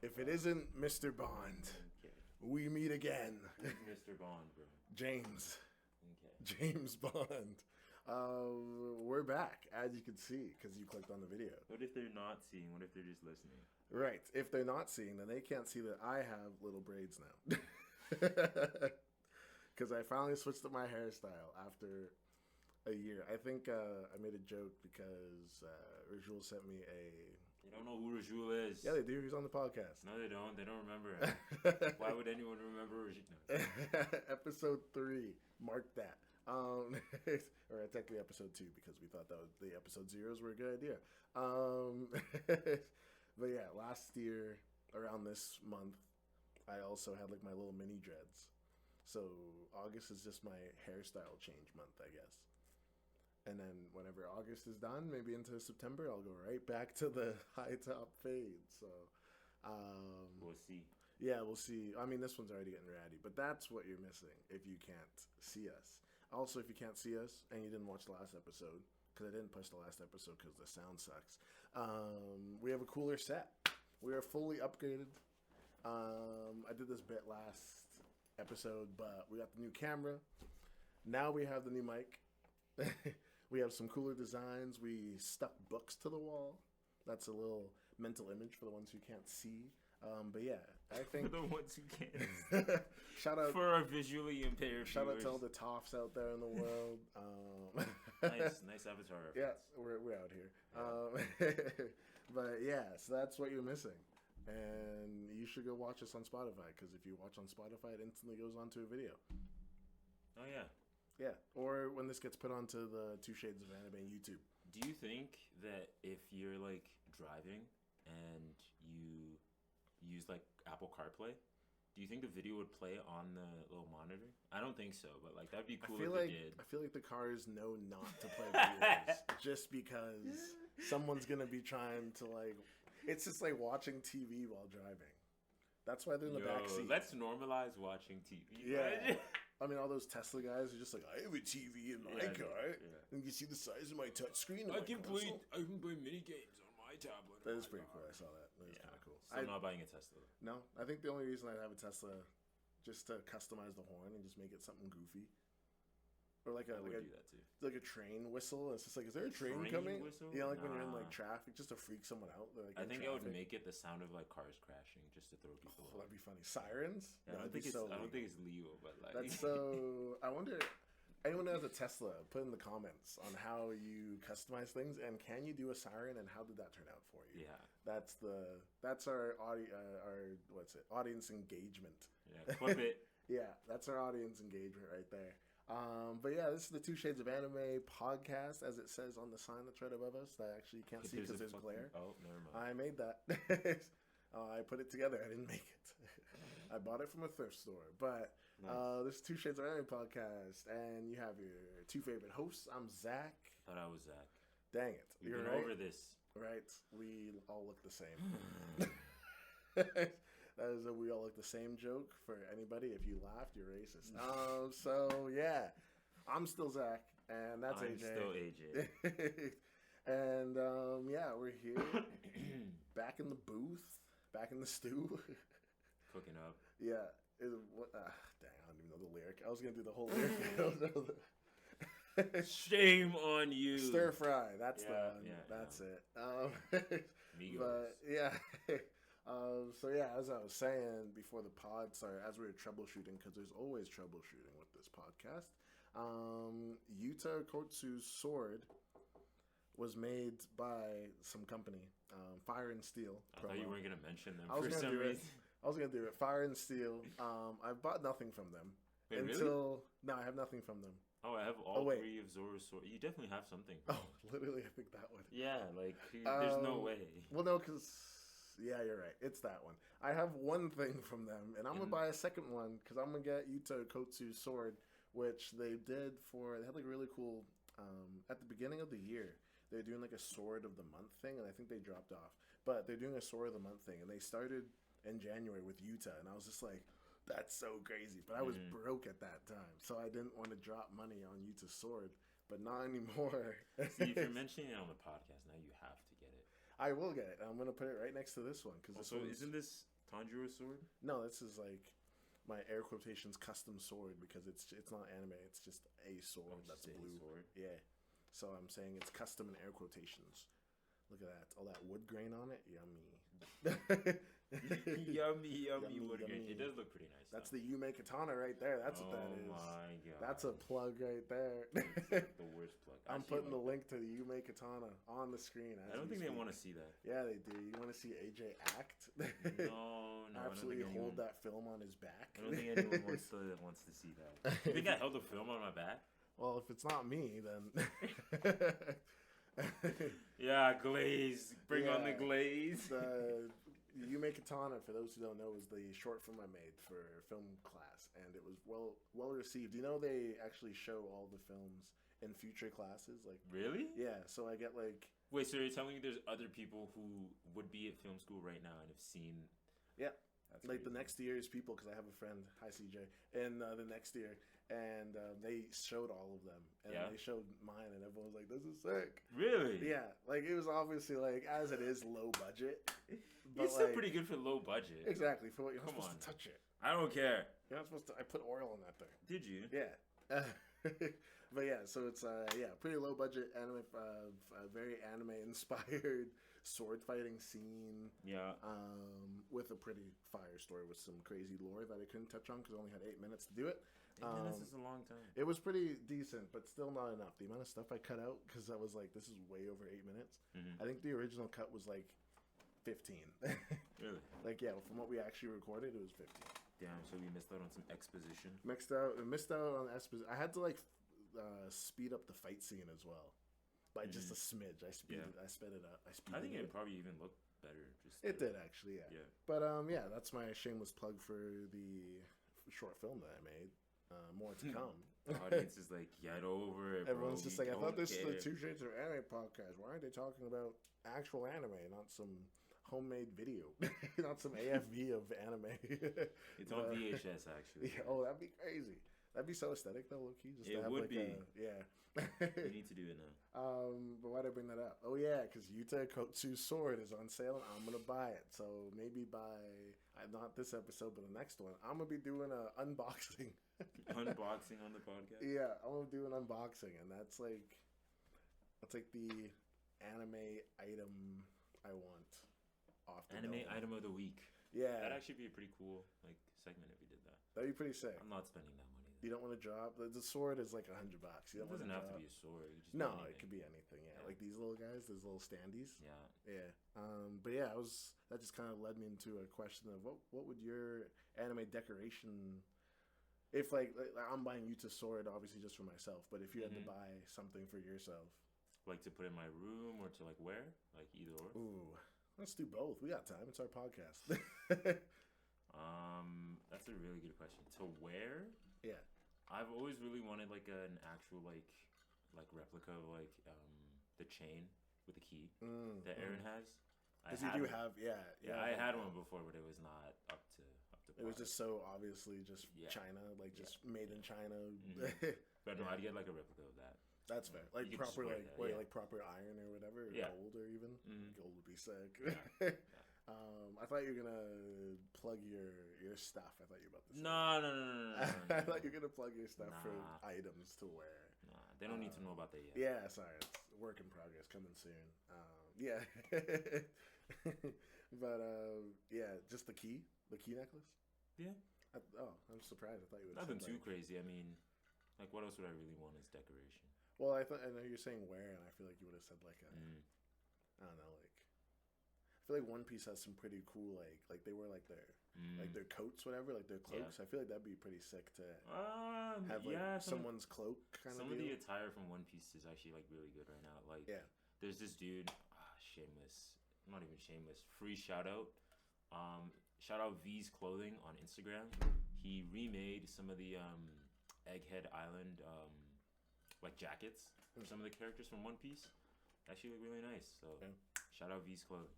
If it isn't Mr. Bond, Okay. we meet again. Who's Mr. Bond, bro? James. Okay. James Bond. We're back, as you can see, because you clicked on the video. What if they're not seeing? What if they're just listening? Right. If they're not seeing, then they can't see that I have little braids now. Because I finally switched up my hairstyle after a year. I think I made a joke because Rajul sent me a... They don't know who Rajul is. Yeah, they do. He's on the podcast. No, they don't. They don't remember him. Why would anyone remember Rajul? No. Episode 3. Mark that. Or technically episode 2 because we thought that the episode zeros were a good idea. But yeah, last year around this month, I also had like my little mini dreads. So August is just my hairstyle change month, I guess. And then whenever August is done, maybe into September, I'll go right back to the high top fade. So We'll see. yeah, we'll see. I mean, this one's already getting ratty, but that's what you're missing if you can't see us. Also, if you can't see us and you didn't watch the last episode, because I didn't push the last episode because the sound sucks, we have a cooler set. We are fully upgraded. I did this bit last episode, but we got the new camera. Now we have the new mic. We have some cooler designs. We stuck books to the wall. That's a little mental image for the ones who can't see. But yeah, I think For the ones who can't. shout out For our visually impaired shout out viewers. to all the toffs out there in the world. Nice Avatar Yeah, reference. we're out here. But yeah, so that's what you're missing. And you should go watch us on Spotify, because if you watch on Spotify, it instantly goes onto a video. Oh, yeah. Yeah, or when this gets put onto the 2 Shades of Anime YouTube. Do you think that if you're, like, driving and you use, like, Apple CarPlay, do you think the video would play on the little monitor? I don't think so, but, like, that'd be cool if it did. I feel like the cars know not to play videos just because someone's going to be trying to, like... It's just like watching TV while driving. That's why they're in the back seat. Let's normalize watching TV. Yeah. I mean, all those Tesla guys are just like, I have a TV in my car. Yeah. And you see the size of my touchscreen. I can play mini games on my tablet. That is pretty cool. I saw that. That is kind of cool. So I'm not buying a Tesla. No, I think the only reason I'd have a Tesla just to customize the horn and just make it something goofy. Or like I would do that too. like a train whistle. It's just like, is there a train coming? Whistle? Yeah, like when you're in Nah. like traffic, just to freak someone out. Like, I in think I would traffic. make it the sound of like cars crashing just to throw people off. That'd be funny. Sirens? I No, don't that'd be think so I don't legal. think it's legal, but like That's so. I wonder. Anyone that has a Tesla, put in the comments on how you customize things, and can you do a siren, and how did that turn out for you? Yeah. That's our audience engagement. Yeah, clip it. Yeah, that's our audience engagement right there. But yeah, this is the 2 Shades of Anime podcast, as it says on the sign that's right above us. That actually you can't see because there's glare. Oh, never mind. I made that. I put it together. I didn't make it. I bought it from a thrift store. But this is 2 Shades of Anime podcast, and you have your 2 favorite hosts. I'm Zach. Thought I was Zach. Dang it. We've You're been right. over this. Right. We all look the same. That is a we all look the same joke for anybody. If you laughed, you're racist. So yeah, I'm still Zach, and that's I'm AJ. still AJ. And yeah, we're here, back in the booth, back in the stew. Cooking up. Yeah. Dang, I don't even know the lyric. I was gonna do the whole lyric. I don't know the... Shame on you. Stir fry. That's the one. Yeah, That's it. Migos. But yeah. So yeah, as I was saying before the pod started, as we were troubleshooting, because there's always troubleshooting with this podcast, Yuta Kotsu's sword was made by some company, Fire and Steel. I thought you weren't going to mention them I was for gonna some do it. reason. I was gonna do it. Fire and Steel. I've bought nothing from them Wait, until no, I have nothing from them. Oh, I have all wait. 3 of Zora's sword. You definitely have something. Oh, literally, I think that one. Yeah, like, there's no way. Well, no, because... Yeah, you're right. It's that one. I have one thing from them, and I'm going to buy a second one, because I'm going to get Yuta Kotsu's sword, which they did for... They had, like, a really cool... at the beginning of the year, they were doing, like, a sword of the month thing, and I think they dropped off. But they're doing a sword of the month thing, and they started in January with Yuta, and I was just like... That's so crazy. But I was broke at that time, so I didn't want to drop money on Yuta's sword, but not anymore. See, if you're mentioning it on the podcast, now you have to get it. I will get it. I'm going to put it right next to this one. Cause Also, isn't this Tanjiro sword? No, this is like my air quotations custom sword because it's not anime. It's just a sword that's just a blue. sword? Yeah. So I'm saying it's custom in air quotations. Look at that. All that wood grain on it. Yummy. Yummy Yummy, wood grain. yummy. It does look pretty nice. That's the Yume katana right there. That's what that is. Oh my god. That's a plug right there. It's like the worst plug. I'm Actually, putting the link to the Yume katana on the screen. I don't think they want to see that. Yeah, they do. You want to see AJ act? No. Absolutely I don't think hold anyone, that film on his back. I don't think anyone wants to see that. You think I held a film on my back? Well, if it's not me, then. Yeah, glaze. Bring on the glaze. The Yume Katana, for those who don't know, was the short film I made for film class, and it was well received. You know, they actually show all the films in future classes. Like, really? yeah. So I get like. Wait, so you're telling me there's other people who would be at film school right now and have seen? Yeah. That's like crazy. the next year's people, because I have a friend, hi CJ, and the next year, and they showed all of them, and they showed mine, and everyone was like, "This is sick." Really? Yeah, like it was obviously like, as it is low budget, but It's still like, pretty good for low budget. Exactly, for what you're not Come supposed on. to touch it. I don't care. You're not supposed to. I put oil on that thing. Did you? Yeah. But yeah, so it's pretty low budget anime, very anime inspired sword fighting scene. Yeah. With a pretty fire story with some crazy lore that I couldn't touch on because I only had 8 minutes to do it. 8 minutes is a long time. It was pretty decent, but still not enough. The amount of stuff I cut out, because I was like, this is way over 8 minutes. Mm-hmm. I think the original cut was like 15. Really? Like, yeah, from what we actually recorded, it was 15. Damn. So we missed out on some exposition. Missed out on I had to like speed up the fight scene as well, by just a smidge. I sped it up. I think it probably even looked better. It did actually, yeah. Yeah. But yeah, that's my shameless plug for the short film that I made. More to come. The audience is like, get over it, bro. Everyone's just like, I thought this care. was a Two Shades of Anime podcast. Why aren't they talking about actual anime, not some homemade video, not some AFV of anime? It's on VHS actually. Yeah, oh, that'd be crazy. That'd be so aesthetic though, low-key. Just It to have would like be. yeah. We need to do it now. But why did I bring that up? Oh yeah, because Yuta Kotsu's sword is on sale and I'm gonna buy it. So maybe by not this episode, but the next one, I'm gonna be doing an unboxing. Unboxing on the podcast. Yeah, I'm gonna do an unboxing, and that's like the anime item I want off the Anime dome. item of the week. Yeah, That'd actually be a pretty cool like segment if we did that. that'd be pretty sick. I'm not spending that money. You don't want to drop the sword is like $100. You It don't doesn't wanna have to drop- be a sword. It could just No, be it anything. could be anything. Yeah, Yeah. like these little guys, these little standees. Yeah. Yeah. But yeah, that just kind of led me into a question of what would your anime decoration, if like I'm buying Yuta sword obviously just for myself, but if you had to buy something for yourself, Like to put in my room or to like wear, like either or. ooh, let's do both. We got time. It's our podcast. That's a really good question. To wear, Yeah. I've always really wanted like an actual like replica of like the chain with the key that Aaron has. Because you do have, yeah. I had one before, but it was not up to It was par. just so obviously just Yeah. China, like just made in China. But no, I'd get like a replica of that. That's fair. Like You could just proper, wear like that, yeah. like proper iron or whatever, or Yeah. gold or even Mhm. gold would be sick. Yeah. I thought you were gonna plug your stuff. I thought you were about to say. No. I thought you were gonna plug your stuff for Nah. items to wear. Nah, they don't need to know about that yet. Yeah, sorry, it's work in progress, coming soon. Yeah, but yeah, just the key necklace. Yeah. I'm surprised. I thought you would. Nothing too crazy. I mean, like, what else would I really want as decoration? Well, I know you're saying wear, and I feel like you would have said like a. I don't know, like. I feel like One Piece has some pretty cool like they wear like their coats, whatever, like their cloaks. I feel like that'd be pretty sick to have like someone's cloak kind of. Some of the attire from One Piece is actually like really good right now. Like, there's this dude, shameless, not even shameless, free shout out. Shout out V's Clothing on Instagram. He remade some of the Egghead Island like jackets for some of the characters from One Piece. Actually look really nice. So shout out V's Clothing.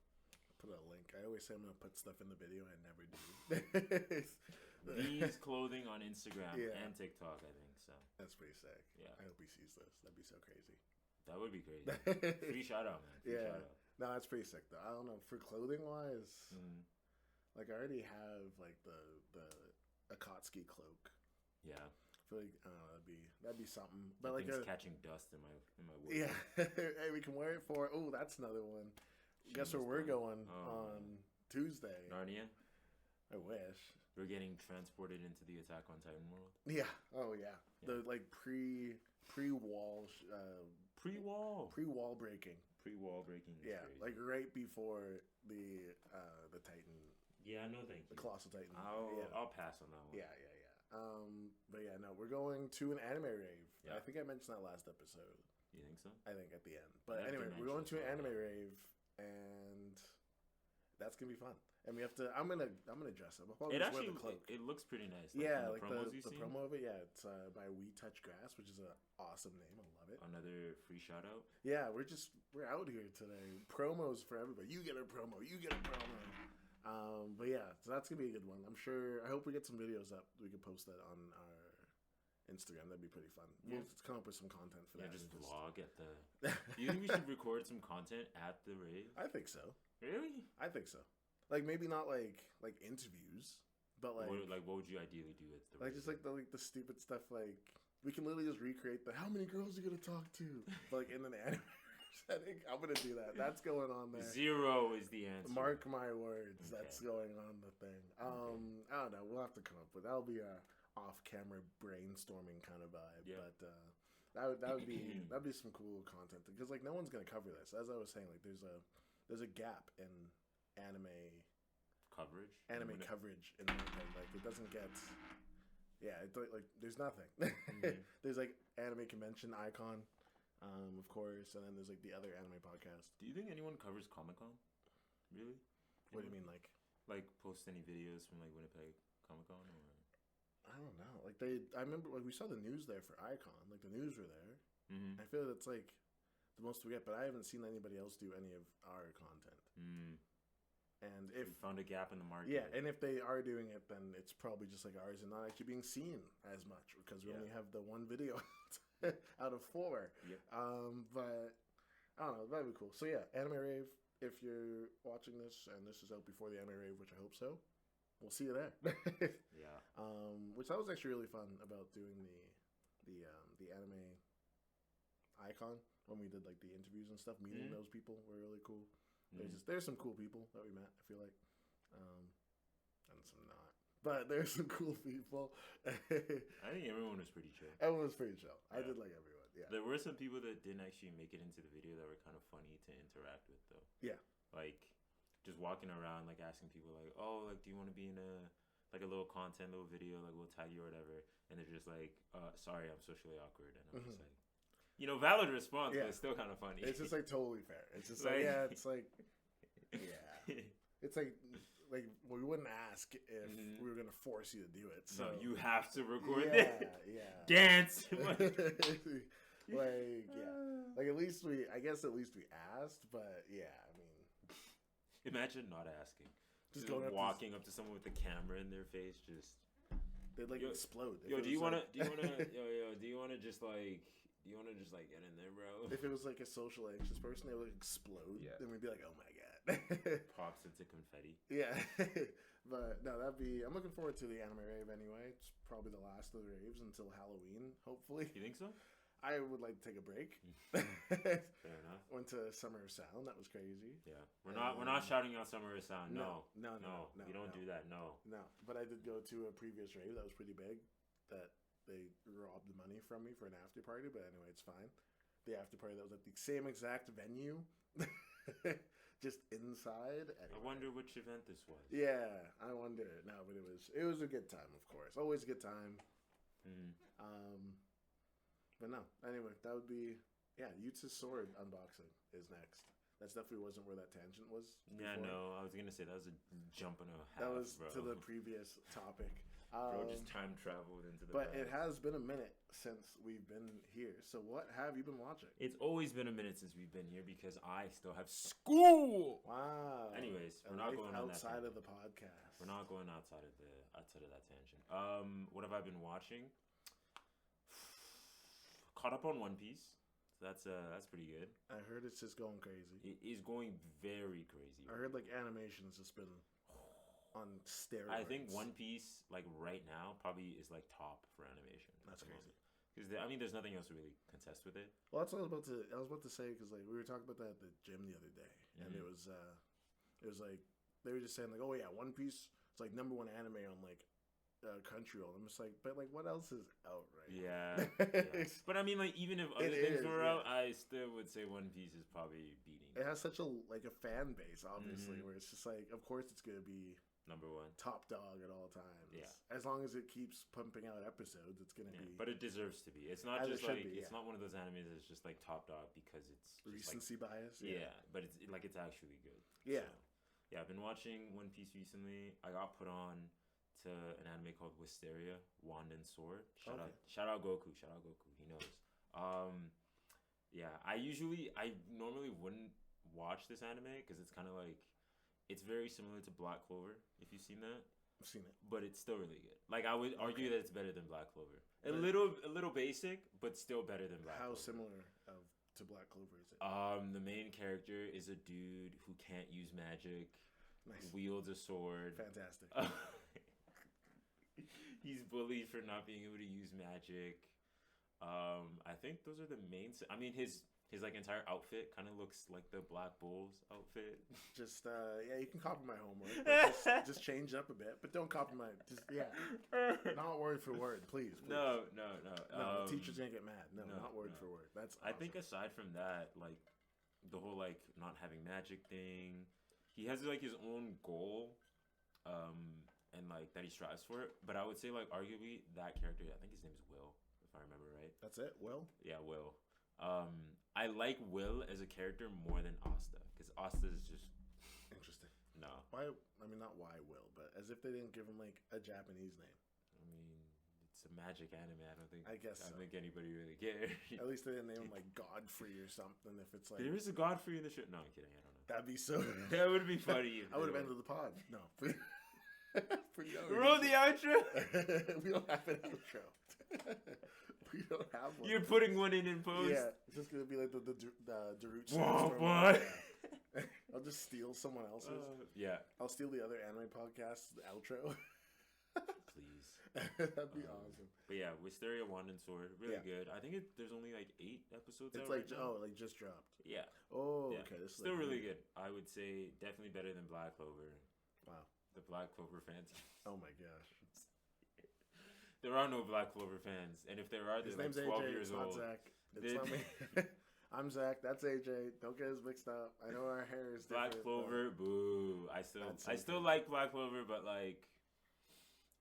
Put a link. I always say I'm gonna put stuff in the video. I never do. V's Clothing on Instagram and TikTok, I think. So that's pretty sick. Yeah. I hope he sees this. That'd be so crazy. That would be crazy. Free shout out, man. Free shout out. No, that's pretty sick though. I don't know, for clothing wise. Like I already have like the Akatsuki cloak. Yeah. I feel like that'd be something. But That like thing's catching dust in my wardrobe. yeah, hey, we can wear it for. Oh, that's another one. Guess where we're going on Tuesday? Narnia. I wish. We're getting transported into the Attack on Titan world. Yeah. Oh yeah. The like pre-wall breaking. Pre-wall breaking. Yeah, crazy. like right before the Titan. Yeah, no, thank you. The Colossal Titan. I'll pass on that one. Yeah. But yeah, no, we're going to an anime rave. Yeah. I think I mentioned that last episode. You think so? I think at the end. But anyway, we're going to an anime rave, and that's gonna be fun. And we have to. I'm gonna dress up. I'll It just actually wear the cloak. it looks pretty nice. Yeah, like promos the promo of it. Yeah, it's by We Touch Grass, which is an awesome name. I love it. Another free shout out. Yeah, we're out here today. Promos for everybody. You get a promo. You get a promo. But yeah, so that's gonna be a good one. I'm sure. I hope we get some videos up. We can post that on our Instagram. That'd be pretty fun. Yeah. We'll come up with some content for that. Just vlog at the. Do you think we should record some content at the rave? I think so. Really? I think so. Like maybe not like interviews, but like what would you ideally do at the like rave? just like the stupid stuff. Like we can literally just recreate the how many girls are you gonna talk to, but, like in an anime setting. I'm gonna do that. That's going on there. 0 is the answer. Mark my words. Okay. That's going on the thing. I don't know. We'll have to come up with. That'll be a off-camera brainstorming kind of vibe. Yeah. But that would be some cool content because like no one's gonna cover this. As I was saying, like there's a gap in anime coverage in Winnipeg. Like it doesn't get. Yeah, it's like there's nothing. Mm-hmm. There's like anime convention icon. Of course, and then there's like the other anime podcast. Do you think anyone covers Comic-Con? Really? What do you mean, like post any videos from like Winnipeg Comic-Con or? I don't know. Like I remember like we saw the news there for Icon. Like the news were there. Mm-hmm. I feel that's like the most we get, but I haven't seen anybody else do any of our content. Mm. And if we found a gap in the market, yeah, and if they are doing it, then it's probably just like ours and not actually being seen as much because we only have the one video out of 4. Yep. But I don't know, that'd be cool. So yeah, Anime Rave. If you're watching this and this is out before the Anime Rave, which I hope so, we'll see you there. Yeah. Which that was actually really fun about doing the anime icon when we did like the interviews and stuff. Meeting those people were really cool. There's some cool people that we met. I feel like, and some not. But there's some cool people. I think everyone was pretty chill. Everyone was pretty chill. Yeah. I did like everyone. Yeah. There were some people that didn't actually make it into the video that were kind of funny to interact with, though. Yeah. Like, just walking around, like asking people, like, "Oh, like, do you want to be in a little content, little video? Like, we'll tag you or whatever." And they're just like, "Sorry, I'm socially awkward." And I'm just like, valid response, but it's still kind of funny. It's just like totally fair. It's just like it's like, it's like we wouldn't ask if we were gonna force you to do it. So no, you have to record it. Yeah. Dance. Like at least we asked, but yeah, I mean, imagine not asking. Just walking up to someone with a camera in their face, just they'd like explode. Do you wanna just get in there, bro? If it was like a social anxious person, they would explode. Yeah. Then we'd be like, oh my god. Pops into confetti. Yeah. But no, I'm looking forward to the anime rave anyway. It's probably the last of the raves until Halloween, hopefully. You think so? I would like to take a break. Fair enough. Went to Summer of Sound. That was crazy. Yeah. We're not shouting out Summer of Sound. No. We don't do that. No. No. But I did go to a previous rave that was pretty big that they robbed the money from me for an after party, but anyway, it's fine. The after party that was at the same exact venue. Just inside. Anyway. I wonder which event this was. Yeah, I wonder. No, but it was a good time, of course. Always a good time. But no, anyway, that would be Yutz's sword unboxing is next. That's definitely wasn't where that tangent was. Yeah, no, I was gonna say that was a jump and a half. That was bro. to the previous topic. Bro just time traveled into the But past. it has been a minute since we've been here. So what have you been watching? It's always been a minute since we've been here because I still have school. Wow. Anyways, we're not going outside on that of the podcast. We're not going outside of that tangent. What have I been watching? Caught up on One Piece. So that's pretty good. I heard it's just going crazy. It is going very crazy. I heard like animation's just been on steroids. I think One Piece, like right now, probably is like top for animation. That's crazy. Because I mean, there's nothing else to really contest with it. Well, that's what I was about to say because like we were talking about that at the gym the other day, and it was like they were just saying like, oh yeah, One Piece, it's like #1 anime on like Crunchyroll. I'm just like, but like, what else is out right Yeah, now? yeah. But I mean, like, even if other things were out, I still would say One Piece is probably beating. It has such a fan base, obviously, where it's just like, of course, it's gonna be #1, top dog at all times. Yeah, as long as it keeps pumping out episodes, it's gonna be. But it deserves to be. It's not just like it's not one of those animes that's just like top dog because it's recency bias. Yeah, but it's like it's actually good. Yeah, so, yeah. I've been watching One Piece recently. I got put on to an anime called Wisteria, Wand and Sword. Shout out Goku. Shout out Goku. He knows. Yeah, I normally wouldn't watch this anime because it's kind of like, it's very similar to Black Clover, if you've seen that. I've seen it. But it's still really good. Like, I would argue that it's better than Black Clover. A little basic, but still better than Black Clover. How similar to Black Clover is it? The main character is a dude who can't use magic. Nice. Wields a sword. Fantastic. He's bullied for not being able to use magic. I think those are the main. I mean, his like entire outfit kind of looks like the Black Bulls outfit. Just yeah, you can copy my homework. Just change up a bit, but don't copy my. Just not word for word, please. No. The teacher's gonna get mad. No, not word for word. That's. Awesome. I think aside from that, like the whole like not having magic thing, he has like his own goal. And like that he strives for it, but I would say like arguably that character, I think his name is Will, if I remember right. That's it, Will. Yeah, Will. I like Will as a character more than Asta because Asta is just interesting. No, why? I mean, not why Will, but as if they didn't give him like a Japanese name. I mean, it's a magic anime. I don't think. I guess. I don't think anybody really cares. At least they didn't name him like Godfrey or something. If it's like there is a Godfrey in the show. No, I'm kidding. I don't know. That'd be so. That would be funny. I would have ended the pod. No. Roll the outro. We don't have an outro. We don't have one. You're putting one in post. Yeah, it's just gonna be like the Darude. What? I'll just steal someone else's. Yeah, I'll steal the other anime podcast the outro. Please. That'd be awesome. But yeah, Wisteria, Wand and Sword, really good. I think there's only like 8 episodes. It's out like right now. like just dropped. Yeah. Oh, yeah. okay. This still like, really good. I would say definitely better than Black Clover. Wow. The Black Clover fans. Oh my gosh. There are no Black Clover fans, and if there are, they're like 12 AJ, years old. It's not Zach. It's not me. I'm Zach. That's AJ. Don't get us mixed up. I know our hair is Black different. Clover, boo. I still like Black Clover, but like,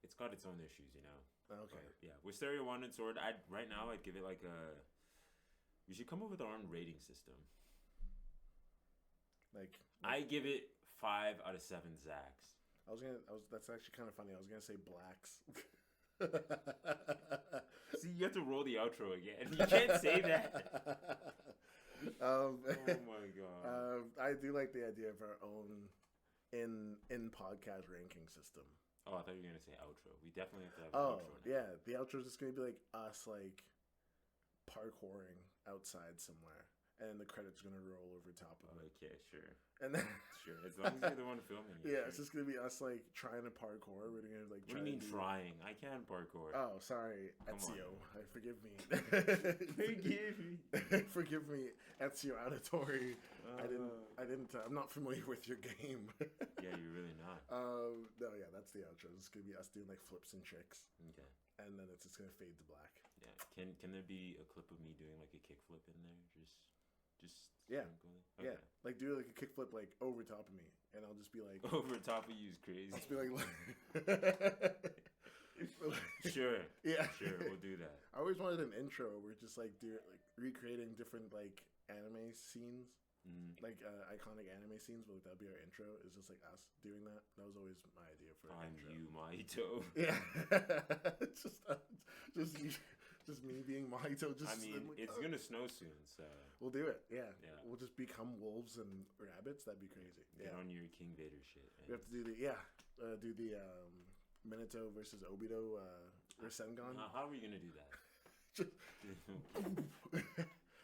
it's got its own issues, you know. Okay. But, yeah, Wisteria, Wand and Sword. Right now I'd give it like a. We should come up with our own rating system. Like I give it 5 out of 7 Zacks. That's actually kind of funny. I was gonna say blacks. See, you have to roll the outro again. You can't say that. Oh my god. I do like the idea of our own in podcast ranking system. Oh, I thought you were gonna say outro. We definitely have to have an outro now. Yeah, the outro is just gonna be like us like parkouring outside somewhere. And the credits are gonna roll over top of it. Okay, sure. And then sure, as long as you're the one filming it. Yeah, it's just gonna be us like trying to parkour. We're gonna like. What do you mean trying? I can parkour. Oh, sorry, Ezio. Forgive me. Forgive me. Forgive me, Ezio Auditore. I didn't. I'm not familiar with your game. Yeah, you're really not. No, yeah, that's the outro. It's gonna be us doing like flips and tricks. Okay. And then it's just gonna fade to black. Yeah. Can there be a clip of me doing like a kickflip in there? Just yeah, okay. Yeah. Like do like a kickflip like over top of me, and I'll just be like over top of you is crazy. I'll just be like, sure, yeah, sure, we'll do that. I always wanted an intro where just like recreating different like anime scenes, like iconic anime scenes. But that'd be our intro. It's just like us doing that. That was always my idea for an intro. You, Mahito. Yeah, just me being Mahito. I mean, it's gonna snow soon, so we'll do it. Yeah, we'll just become wolves and rabbits. That'd be crazy. Get on your King Vader shit. Man. We have to do the Minato versus Obito Rasengan. How are we gonna do that?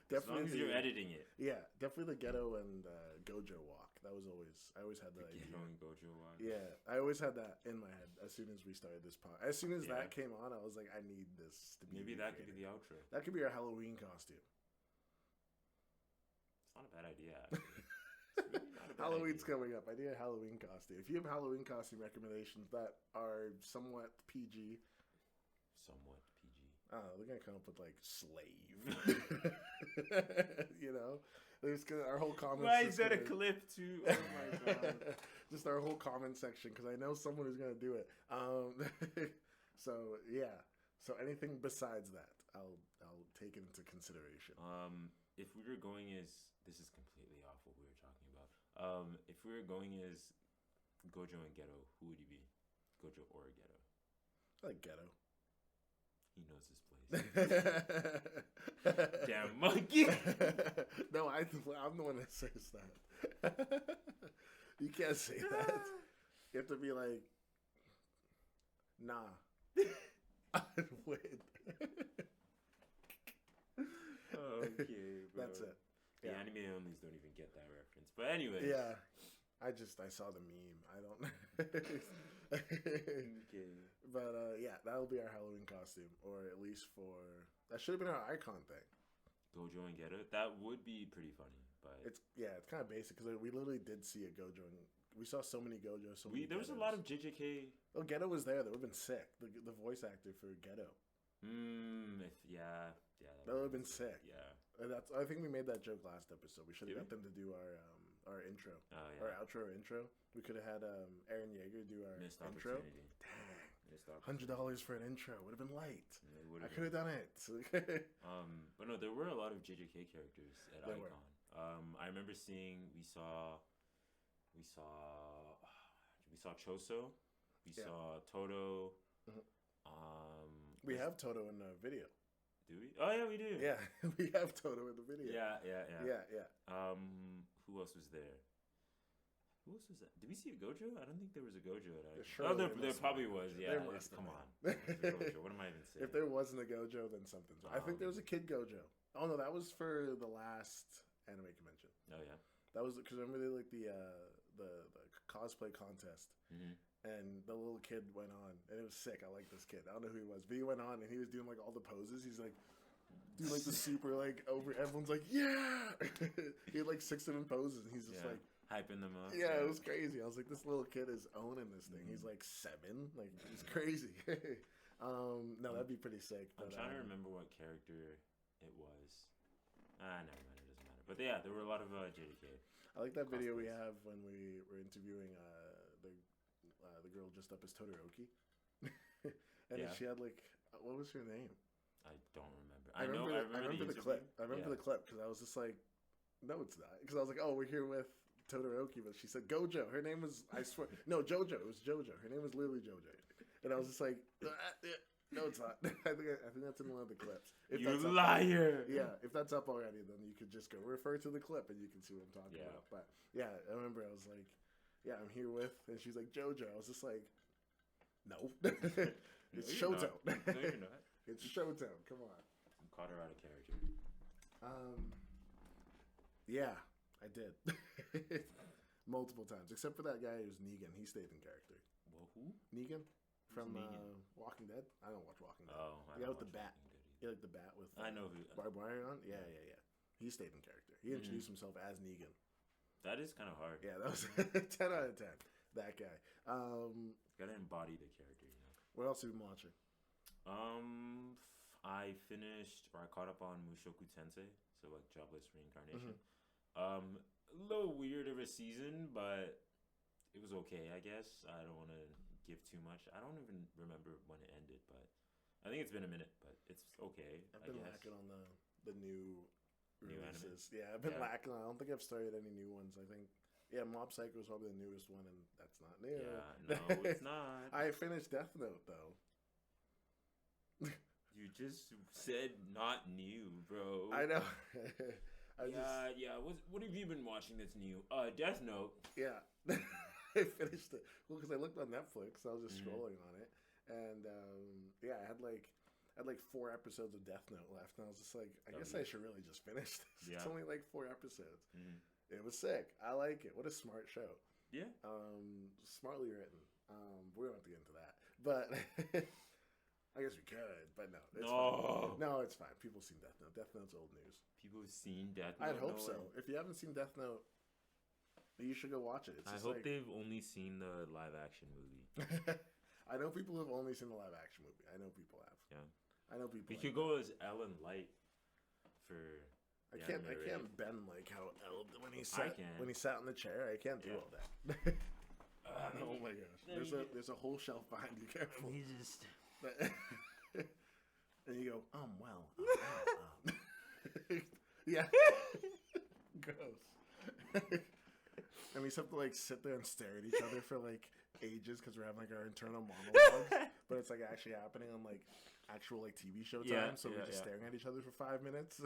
Definitely as long as you're editing it. Yeah, definitely the Geto and Gojo walk. that was always. I always had The that idea. Ghetto and Gojo watch. Yeah, I always had that in my head as soon as we started this pod. As soon as Yeah. that came on, I was like, I need this to be. Maybe that could be the outro. That could be our Halloween costume. It's not a bad idea. Actually. It's really not a bad Halloween's idea. coming up. I need a Halloween costume. If you have Halloween costume recommendations that are somewhat PG, Somewhat PG. I don't know, they're gonna come up with like slave. You know, there's gonna our whole comment. Why is that a clip too? Oh my god. Just our whole comment section because I know someone who's gonna do it. So yeah. So anything besides that, I'll take it into consideration. If we were going as this is completely off what we were talking about. If we were going as Gojo and Ghetto, who would you be? Gojo or Ghetto? I like Ghetto. He knows his place. Damn monkey. No, I'm the one that says that. You can't say that. You have to be like, nah. I'd win. Okay, bro. That's it. The Yeah. anime onlys don't even get that reference. But anyway. Yeah. I saw the meme. I don't. Okay. But yeah, that'll be our Halloween costume, or at least that should have been our icon thing. Gojo and Ghetto, that would be pretty funny. But It's kind of basic because we literally did see a Gojo, and we saw so many Gojos. there was a lot of JJK. Oh, Ghetto was there. That would have been sick. The voice actor for Ghetto. Yeah. That would have been sick. Yeah. And I think we made that joke last episode. We should have Did got them to do our intro, Oh yeah. our outro or intro. We could have had Aaron Yeager do our Missed intro. opportunity. Dang, Missed opportunity. $100 for an intro would have been light. It I would've could have done it. But no, there were a lot of JJK characters at There were. Icon. I remember seeing we saw Choso, we Yeah. saw Toto. Mhm. We was- have Toto in the video. Do we? Oh yeah, we do. Yeah, we have Toto in the video. Yeah. Yeah. Who else was there? Who else was that? Did we see a Gojo? I don't think there was a Gojo at Icon. Surely there there must have probably been a was. Gojo. Yeah. There must have Come been. on. There's a Gojo. What am I even saying? If there wasn't a Gojo, then something's wrong. I think there was a Kid Gojo. Oh no, that was for the last anime convention. Oh yeah. That was because remember they like the cosplay contest, and the little kid went on, and it was sick. I like this kid. I don't know who he was, but he went on and he was doing like all the poses. He's like doing like the super like over. Everyone's like, yeah. He had like 6 different poses, and he's just like hyping them up. yeah, it was crazy. I was like, this little kid is owning this thing. He's like 7, like he's crazy. No, that'd be pretty sick. I'm But, trying to remember what character it was. Never mind. It doesn't matter. But yeah, there were a lot of JJK. I like that video we cosplays. have when we were interviewing the girl dressed up as Todoroki, and Yeah. she had like what was her name? I don't remember. I remember the clip. I remember the interview. clip because I was just like, no, it's not. Because I was like, oh, we're here with Todoroki, but she said Gojo. Her name was, I swear, no, Jojo. It was Jojo. Her name was literally Jojo, and I was just like, no, it's not. I think that's in one of the clips. If You that's up- liar! Yeah, if that's up already, then you could just go refer to the clip and you can see what I'm talking Yeah. about. But yeah, I remember I was like, yeah, I'm here with, and she's like, Jojo. I was just like, no. It's No, you're Shoto. not. No, you're not. It's Shoto. Come on. You caught her out of character. Yeah, I did. Multiple times. Except for that guy who's Negan. He stayed in character. Well, who? Negan? From Negan? Walking Dead? I don't watch Walking Dead. Oh, I The guy don't with the watch bat. Walking Dead either. You like the bat with I know who. barbed wire on? Yeah. He stayed in character. He introduced himself as Negan. That is kind of hard. Yeah, that was 10 out of 10. That guy. Gotta embody the character, you know. What else have you been watching? I finished, or I caught up on Mushoku Tensei, so like Jobless Reincarnation. Mm-hmm. A little weird of a season, but it was okay, I guess. I don't want to give too much. I don't even remember when it ended, but I think it's been a minute, but it's okay. I've been I guess. lacking on the new New anime? releases. Yeah, I've been Yeah. lacking on. I don't think I've started any new ones. I think, Mob Psycho is probably the newest one, and that's not new. Yeah, no, it's not. I finished Death Note, though. You just said not new, bro. I know. Yeah. What have you been watching that's new? Death Note. Yeah. I finished it. Well, because I looked on Netflix. I was just Mm-hmm. scrolling on it. And, I had like 4 episodes of Death Note left. And I was just like, I guess I should really just finish this. Yeah. It's only like 4 episodes. Mm. It was sick. I like it. What a smart show. Yeah. Smartly written. We don't have to get into that, but I guess we could. But no, it's fine. No, it's fine. People seen Death Note. Death Note's old news. People have seen Death Note. I'd hope so. If you haven't seen Death Note, you should go watch it. It's I hope they've only seen the live action movie. I know people have only seen the live action movie. I know people have. Yeah. I know people. You could go as Ellen Light for. I can't bend like how Elle when he sat in the chair. I can't do all that. Oh my gosh! There's a whole shelf behind you. Careful. He just. And you go, well. Yeah. Gross. And we just have to like sit there and stare at each other for like ages because we're having like our internal monologues, but it's like actually happening on like actual like TV show time. So we're just staring at each other for 5 minutes.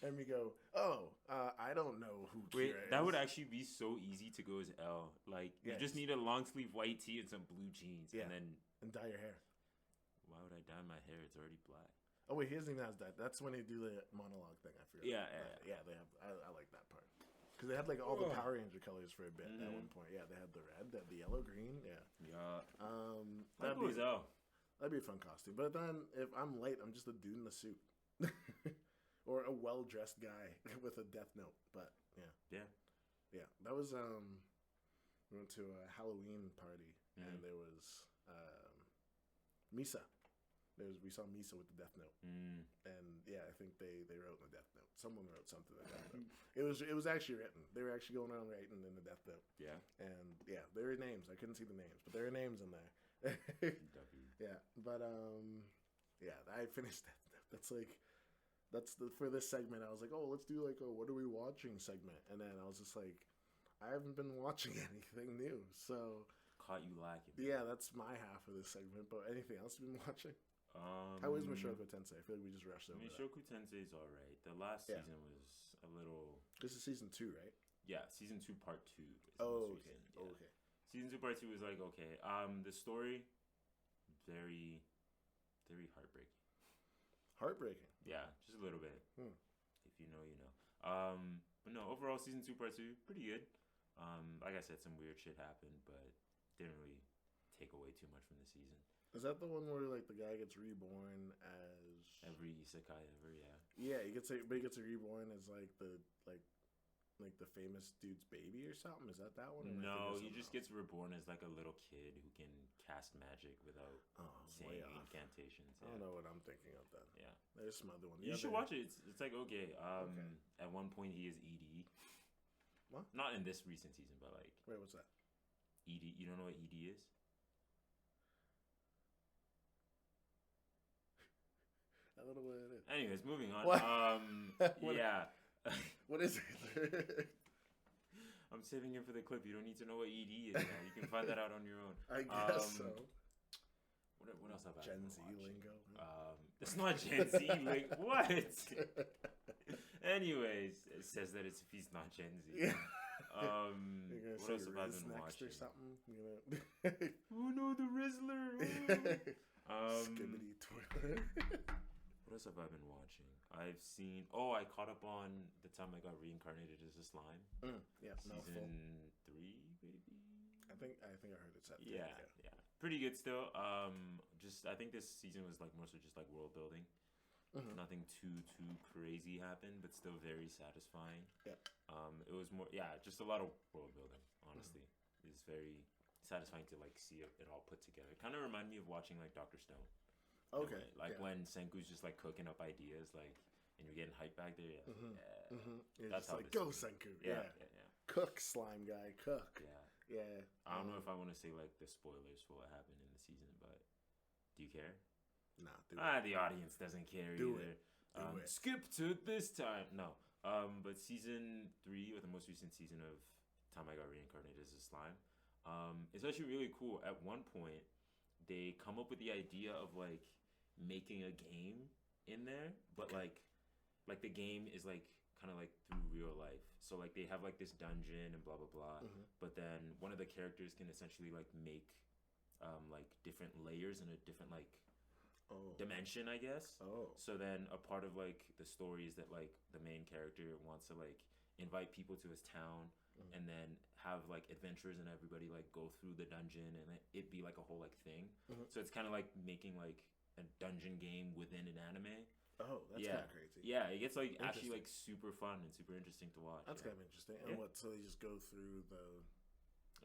And we go, I don't know who Kira is. That would actually be so easy to go as L. Like, you just need a long sleeve white tee and some blue jeans. Yeah. And dye your hair. Why would I dye my hair? It's already black. Oh, wait, he doesn't even have that. That's when they do the monologue thing. I forgot. Yeah. They have. I like that part. Because they had like all the Power Ranger colors for a bit at one point. Yeah, they had the red, the yellow, green. Yeah. That'd be L. That'd be a fun costume. But then if I'm late, I'm just a dude in a suit. Or a well-dressed guy with a Death Note. But yeah. That was we went to a Halloween party and there was Misa. We saw Misa with the Death Note, and I think they wrote in the Death Note. Someone wrote something in the Death Note. It was actually written. They were actually going around writing in the Death Note. Yeah, and there were names. I couldn't see the names, but there were names in there. Yeah, but I finished Death Note. That's for this segment. I was like, let's do like a what are we watching segment, and then I was just like, I haven't been watching anything new, so caught you lacking. Yeah, that's my half of this segment. But anything else you've been watching? How is Mushoku Tensei? I feel like we just rushed over that. Mushoku Tensei is alright. The last season was a little. This is season 2, right? Yeah, season 2 part 2. Okay. Yeah. Okay. Season 2 part 2 was like okay. The story, very, very heartbreaking. Heartbreaking. Yeah, just a little bit. If you know, you know. But no, overall, season 2 part 2 pretty good. Like I said, some weird shit happened, but didn't really take away too much from the season. Is that the one where like the guy gets reborn as every isekai ever? Yeah. Yeah, he gets reborn as like the famous dude's baby or something. Is that one? No, he just gets reborn as like a little kid who can cast magic without saying incantations. I don't know what I'm thinking of then. Yeah, there's some other one. You should watch it. It's like okay. At one point he is ED. What? Not in this recent season, but like. Wait, what's that? ED. You don't know what ED is? I don't know what it is. Anyways, moving on. What? Yeah. What is it? I'm saving it for the clip. You don't need to know what ED is now. You can find that out on your own. I guess so. What else have I Gen Z lingo? It's not Gen Z lingo. What? Anyways, it says that if he's not Gen Z. Yeah. What else have I been watching? Or something? Oh no, the Rizzler! Skibbity Twitter. What else have I been watching? I've seen. Oh, I caught up on the time I got reincarnated as a slime. Yeah, season 3, maybe. I think I heard it. Sept. Yeah, pretty good still. I think this season was like mostly just like world building. Nothing too crazy happened, but still very satisfying. Yeah. It was more, just a lot of world building. Honestly, it's very satisfying to like see it all put together. It kind of reminded me of watching like Dr. Stone. Okay. When Senku's just like cooking up ideas, like, and you're getting hyped back there. Yeah. That's how like go Senku. Yeah. Cook, slime guy. Cook. Yeah. I don't know if I want to say like the spoilers for what happened in the season, but do you care? Nah. The audience doesn't care either. Do it. Skip to this time. No. But season 3, or the most recent season of Time I Got Reincarnated as a Slime, it's actually really cool. At one point, they come up with the idea of like making a game in there, but like the game is like kind of like through real life. So like they have like this dungeon and blah blah blah. But then one of the characters can essentially like make like different layers in a different like dimension, I guess. So then a part of like the story is that like the main character wants to like invite people to his town, and then have like adventurers and everybody like go through the dungeon, and it be like a whole like thing. So it's kind of like making like a dungeon game within an anime. Oh, that's kind of crazy. Yeah, it gets like actually like super fun and super interesting to watch. That's kind of interesting. And what? So they just go through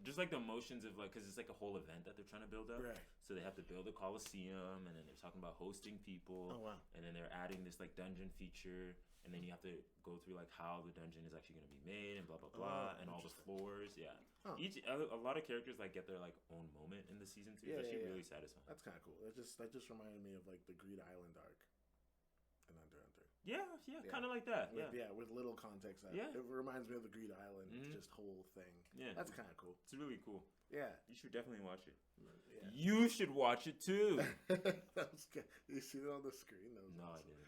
just like the motions of like, because it's like a whole event that they're trying to build up. Right. So they have to build a coliseum, and then they're talking about hosting people. Oh wow. And then they're adding this like dungeon feature, and then you have to go through like how the dungeon is actually going to be made, and blah blah blah, and all the floors. Yeah. Huh. A lot of characters like get their like own moment in the season 2. It's actually really satisfying. That's kind of cool. That just reminded me of like the Greed Island arc in Hunter x Hunter. Yeah, kind of like that. With little context. It reminds me of the Greed Island, just whole thing. Yeah, that's kind of cool. It's really cool. Yeah, you should definitely watch it. Yeah. You should watch it too. That was good. You see it on the screen? No, awesome. I didn't.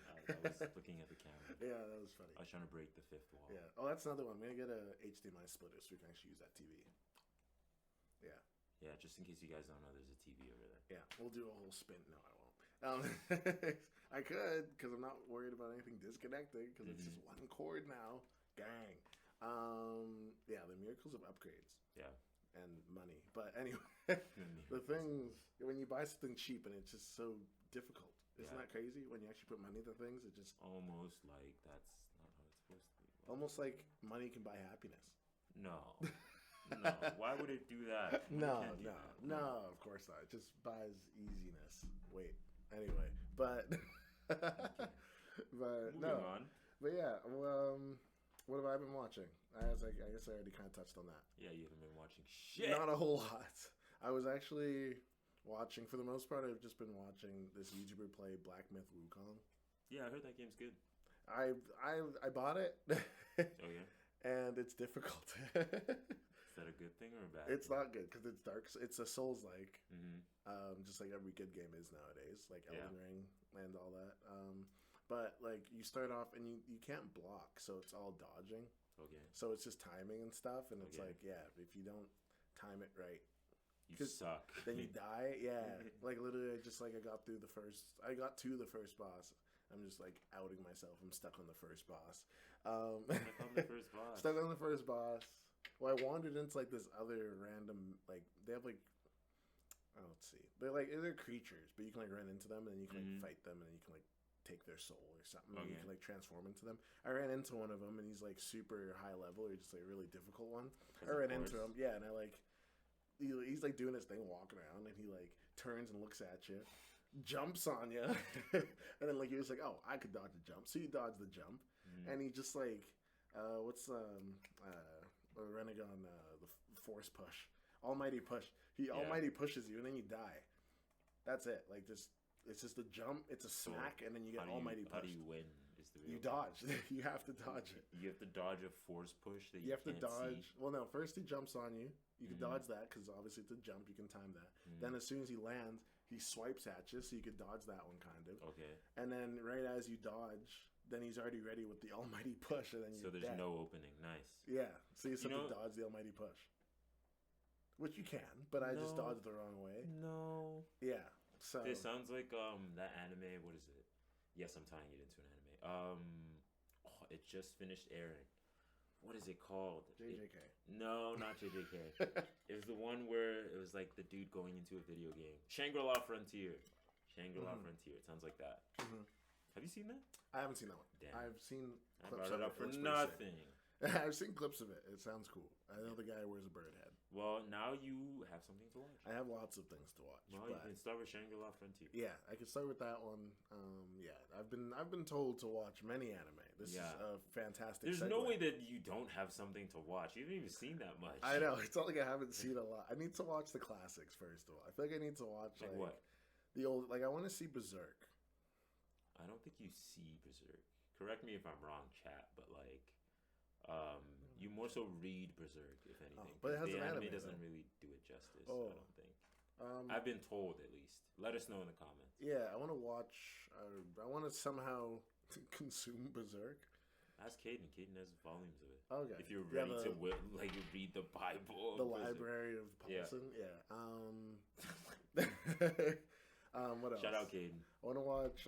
I was looking at the camera. Yeah, that was funny. I was trying to break the fifth wall. Yeah. Oh, that's another one. I'm gonna get a HDMI splitter so we can actually use that TV. Yeah. Yeah, just in case you guys don't know, there's a TV over there. Yeah, we'll do a whole spin. No, I won't. I could, because I'm not worried about anything disconnecting, because it's just one cord now. Gang. Yeah, the miracles of upgrades. Yeah. And money. But anyway, the things, when you buy something cheap and it's just so difficult. Isn't that crazy? When you actually put money into things, it just... Almost like that's not how it's supposed to be. Almost like money can buy happiness. No. No. Why would it do that? No, of course not. It just buys easiness. Wait. Anyway, but Moving on. But yeah, well, what have I been watching? I guess I already kind of touched on that. Yeah, you haven't been watching shit. Not a whole lot. I was actually watching, for the most part, I've just been watching this YouTuber play Black Myth Wukong. Yeah, I heard that game's good. I bought it. Oh yeah. And it's difficult. Is that a good thing or a bad? It's not good because it's dark. It's a Souls-like, just like every good game is nowadays, like Elden Ring and all that. But like you start off and you can't block, so it's all dodging. Okay. So it's just timing and stuff, and it's like if you don't time it right, you suck. Then you die. Yeah, like literally, I got to the first boss. I'm just like outing myself. I'm stuck on the first boss. Stuck on the first boss. Stuck on the first boss. Well, I wandered into like this other random, like they have like, let's see, they're creatures, but you can like run into them and then you can like fight them and then you can like take their soul or something. And you can like transform into them. I ran into one of them and he's like super high level or just like a really difficult one. I ran into him, and I like, he's like doing his thing, walking around, and he like turns and looks at you, jumps on you, and then like he was like, oh, I could dodge the jump, so you dodge the jump, and he just like, Renegon, the force push, almighty push. He almighty pushes you, and then you die. That's it. Like just, it's just a jump. It's a smack, and then you get almighty push. How do you win? Is the real you dodge. You have to dodge it. You have to dodge a force push that you have to can't dodge. See. Well, no. First he jumps on you. You can dodge that because obviously it's a jump. You can time that. Then as soon as he lands, he swipes at you, so you could dodge that one kind of. Okay. And then right as you dodge, then he's already ready with the almighty push, and then you're So there's dead. no opening. Nice. Yeah. So you have to dodge the almighty push. Which you can, but I just dodged the wrong way. No. Yeah. So it sounds like that anime. What is it? Yes, I'm tying it into an anime. It just finished airing. What is it called? JJK. No, not JJK. It was the one where it was like the dude going into a video game. Shangri-La Frontier. Shangri-La Frontier. It sounds like that. Have you seen that? I haven't seen that one. Damn. I've seen I clips brought it of up for It's nothing. I've seen clips of it. It sounds cool. I know the guy wears a bird head. Well, now you have something to watch. I have lots of things to watch. Well, you can start with Shangri-La Frontier. Yeah, I can start with that one. Yeah, I've been told to watch many anime. This is a fantastic. There's segue. no way that you don't have something to watch. You haven't even seen that much. I know. It's not like I haven't seen a lot. I need to watch the classics first of all. I feel like I need to watch like what? The old. Like I want to see Berserk. I don't think you see Berserk. Correct me if I'm wrong, chat. But like, you more so read Berserk, if anything. But it has the an anime anime doesn't though. really do it justice. I don't think. I've been told, at least. Let us know in the comments. Yeah, I want to watch. I want to somehow consume Berserk. Ask Caden. Caden has volumes of it. Okay. If you're ready to like read the Bible. The Library of Paulson. Yeah. What else? Shout out Caden. I want to watch.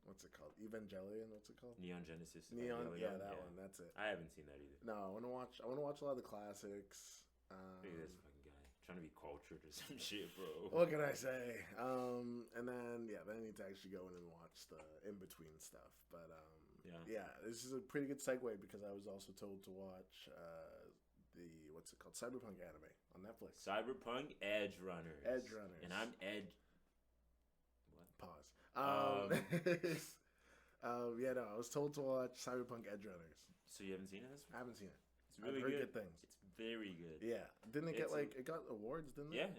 what's it called? Evangelion. What's it called? Neon Genesis. Neon. Evangelion? Yeah, that one. That's it. I haven't seen that either. No, I want to watch. I want to watch a lot of the classics. Look at this fucking guy trying to be cultured or some shit, bro. What can I say? And then then I need to actually go in and watch the in between stuff. But yeah, this is a pretty good segue because I was also told to watch the what's it called, Cyberpunk anime on Netflix. Cyberpunk Edge Runners. Edge Runners. And I'm Edge. What? Pause. Yeah, no, I was told to watch Cyberpunk Edge Runners. So you haven't seen it? I haven't seen it. It's really I've heard good. good things. It's very good. Yeah, didn't it get it got awards? Didn't it? Yeah.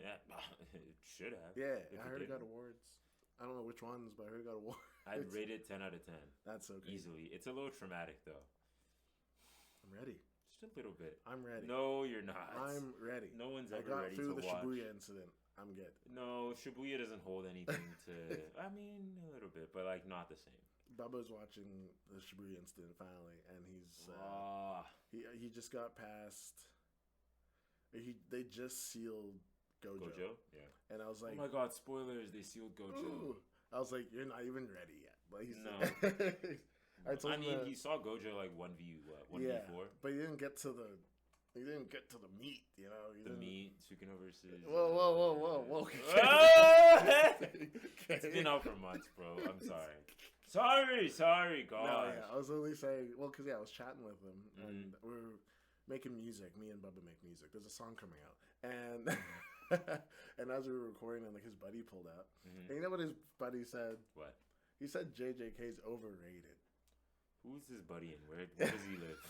It should have. Yeah, If I heard it got didn't. awards. I don't know which ones, but I heard it got awards. I'd rate it 10 out of 10. That's okay. Easily. It's a little traumatic though. I'm ready. Just a little bit. I'm ready. No, you're not. I'm ready. No one's I ever got ready through to the watch. Shibuya incident. I'm good. No, Shibuya doesn't hold anything to. I mean, a little bit, but like not the same. Bubba's watching the Shibuya incident finally, and he's he just got past. They just sealed Gojo. Yeah. And I was like, oh my god, spoilers! They sealed Gojo. Ooh. I was like, you're not even ready yet. But he's No. I mean, he saw Gojo like 1v4, but he didn't get to the meat, you know. the meat Sukino versus. Whoa. It's been out for months, bro. I'm sorry, gosh. No, yeah, I was only saying, well, because I was chatting with him, and we were making music. Me and Bubba make music. There's a song coming out, and and as we were recording, and like his buddy pulled up, and you know what his buddy said? What? He said JJK's overrated. Who's his buddy and where does he live?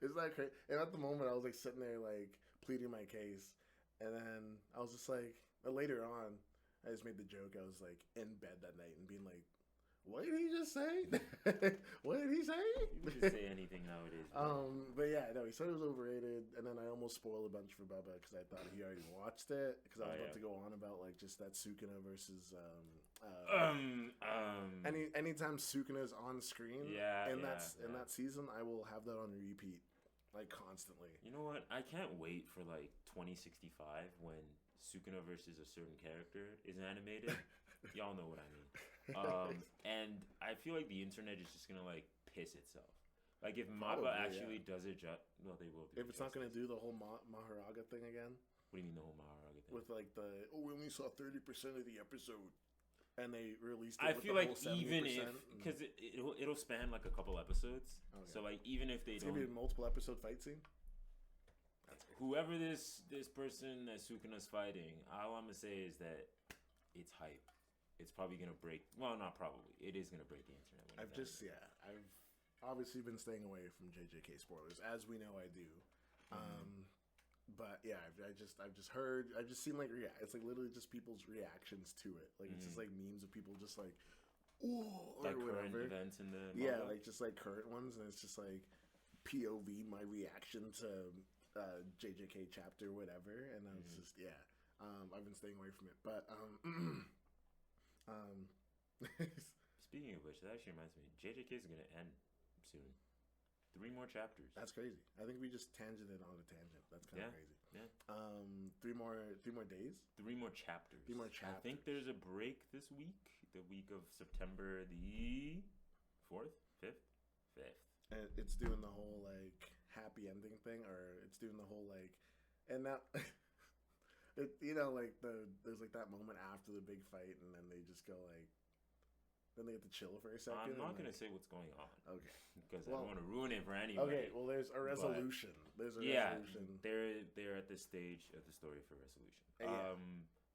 Isn't that crazy? And at the moment, I was like sitting there like pleading my case, and then I was just like, later on, I just made the joke. I was like in bed that night and being like, what did he just say? What did he say? You can just say anything nowadays. Bro. But yeah, no, he said it was overrated, and then I almost spoiled a bunch for Bubba because I thought he already watched it because I was about to go on about like just that Sukuna versus anytime Sukuna's on screen, in that season, I will have that on repeat like constantly. You know what? I can't wait for like 2065 when Sukuna versus a certain character is animated. Y'all know what I mean. And I feel like the internet is just gonna like piss itself. Like if Mappa actually does it, well, they will. If it's not gonna do the whole Maharaga thing again. What do you mean the whole Maharaga thing? With like we only saw 30% of the episode, and they released it. I with feel the like whole 70%, even if because it'll span like a couple episodes, so like even if it's gonna be a multiple episode fight scene. Whoever this person that Sukuna's fighting, all I'm gonna say is that it's hype. It's probably gonna break. Well, not probably. It is gonna break the internet. I've obviously been staying away from JJK spoilers, as we know I do. But yeah, I've just heard. I've just seen like it's like literally just people's reactions to it. Like it's just like memes of people just like, ooh, or like whatever. Current events in the manga? Like just like current ones, and it's just like POV my reaction to JJK chapter whatever, and I was just I've been staying away from it, but Speaking of which, that actually reminds me, JJK is gonna end soon. 3 more chapters. That's crazy. I think we just tangented on a tangent. That's kind of crazy. Yeah. 3 more days. 3 more chapters. 3 more chapters. I think there's a break this week. The week of September the 4th, 5th, 5th. And it's doing the whole like happy ending thing, or it's doing the whole like, and now. Like there's like that moment after the big fight, and then they just go like, then they get to chill for a second. I'm not gonna say what's going on. Okay. Because I don't want to ruin it for anybody. Okay. Well, there's a resolution. Resolution. They're at this stage of the story for resolution.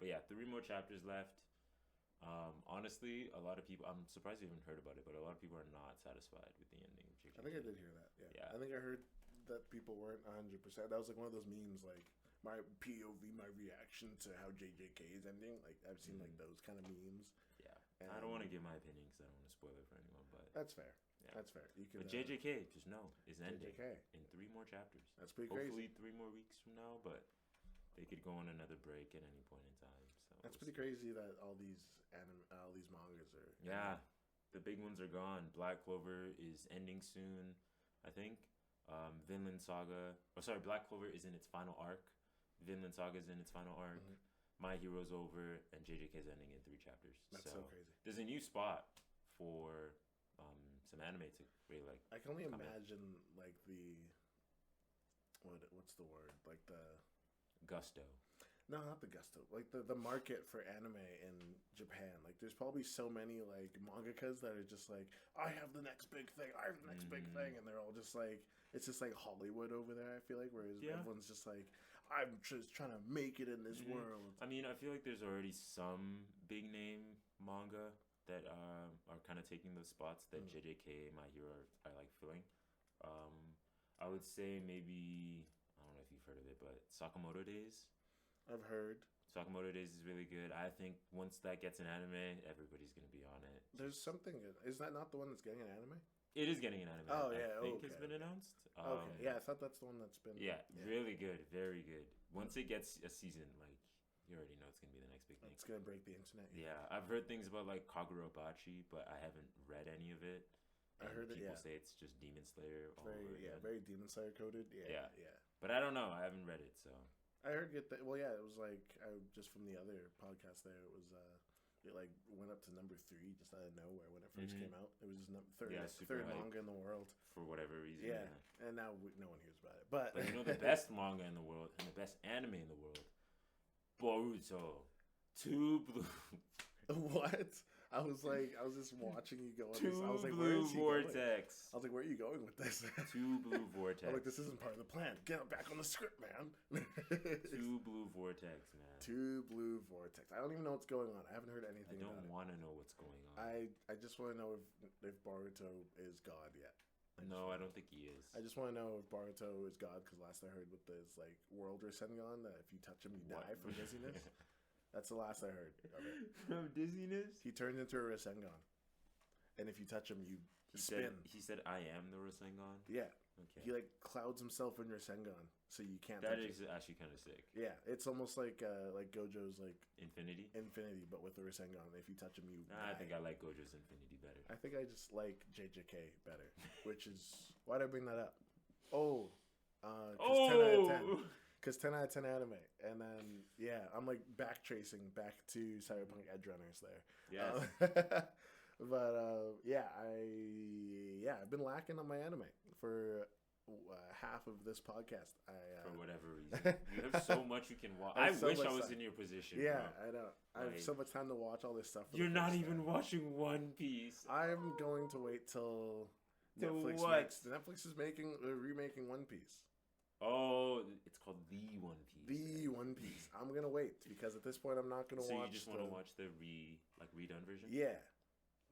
But yeah, 3 more chapters left. Honestly, a lot of people. I'm surprised you haven't heard about it, but a lot of people are not satisfied with the ending of JJK. I think I did hear that. Yeah. I think I heard that people weren't 100%. That was like one of those memes, like. My POV, my reaction to how JJK is ending. Like I've seen like those kind of memes. Yeah, and I don't want to give my opinion because I don't want to spoil it for anyone. But that's fair. Yeah. That's fair. You can. But JJK, just know, is ending JJK. in 3 more chapters. That's pretty Hopefully crazy. 3 more weeks from now, but they could go on another break at any point in time. So that's pretty crazy that all these mangas are. Yeah, the big ones are gone. Black Clover is ending soon, I think. Vinland Saga. Black Clover is in its final arc. Vinland Saga is in its final arc. My Hero's over, and JJK is ending in 3 chapters. That's so crazy. There's a new spot for some anime to really like. I can only come in. imagine like what's the word, like the Gusto. no, not the gusto, like the market for anime in Japan. Like there's probably so many like mangakas that are just like, I have the next big thing, I have the next big thing, and they're all just like, it's just like Hollywood over there, I feel like, whereas everyone's just like, I'm just trying to make it in this world. I mean, I feel like there's already some big name manga that are kind of taking those spots that JJK, My Hero are like filling. I would say maybe, I don't know if you've heard of it, but Sakamoto Days. I've heard. Sakamoto Days is really good. I think once that gets an anime, everybody's gonna be on it. There's something. Is that not the one that's getting an anime? It is getting an anime. Oh yeah, I think it's been announced. Okay, yeah, I thought that's the one that's been. Yeah, really good, very good. Once it gets a season, like you already know it's gonna be the next big thing. It's gonna break the internet. Yeah, I've heard things about like Kagura Bachi, but I haven't read any of it. I heard that. People say it's just Demon Slayer. Very Demon Slayer coded. Yeah. But I don't know. I haven't read it, so. I heard it. Well, yeah, it was like just from the other podcast there. It was it like went up to number 3 just out of nowhere when it first came out. It was just third manga in the world for whatever reason. Yeah, and now no one hears about it. But you know the best manga in the world and the best anime in the world, Boruto, Two Blue. What? I was just watching you go on Two this. I was like, Blue where is he Vortex. Going? I was like, where are you going with this? Two Blue Vortex. I'm like, this isn't part of the plan. Get back on the script, man. Two Blue Vortex, man. Two Blue Vortex. I don't even know what's going on. I haven't heard anything. I don't want to know what's going on. I just want to know if Boruto is God yet. I don't think he is. I just want to know if Boruto is God, because last I heard with this like World Rasengan that if you touch him you die from dizziness. That's the last I heard of it. From dizziness? He turns into a Rasengan. And if you touch him, you spin. He said, I am the Rasengan? Yeah. Okay. He like clouds himself in Rasengan, so you can't That touch is actually kind of sick. Yeah, it's almost like Gojo's like Infinity, but with the Rasengan. If you touch him, you I die. think I like Gojo's Infinity better. I think I just like JJK better, which is... Why did I bring that up? Oh! 'cause 10 out of 10. Because 10 out of 10 anime. And then, yeah, I'm like backtracing back to Cyberpunk Edgerunners there. Yes. But, I've been lacking on my anime for half of this podcast. For whatever reason. You have so much you can watch. I wish I was in your position. Yeah, bro. I know. I have so much time to watch all this stuff. You're not even watching One Piece. I'm going to wait till Netflix Netflix is remaking One Piece. Oh, it's called The One Piece. The One Piece. I'm gonna wait because at this point I'm not gonna watch. So you just want to watch the redone version? Yeah,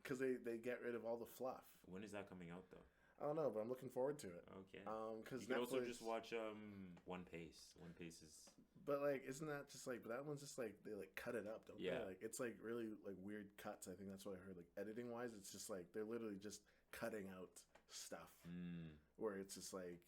because they get rid of all the fluff. When is that coming out though? I don't know, but I'm looking forward to it. Okay. Because you can also just watch One Piece. One Piece is. But like, isn't that just like? But that one's just like they like cut it up, don't they? Like it's like really like weird cuts. I think that's what I heard. Like editing wise, it's just like they're literally just cutting out stuff where it's just like.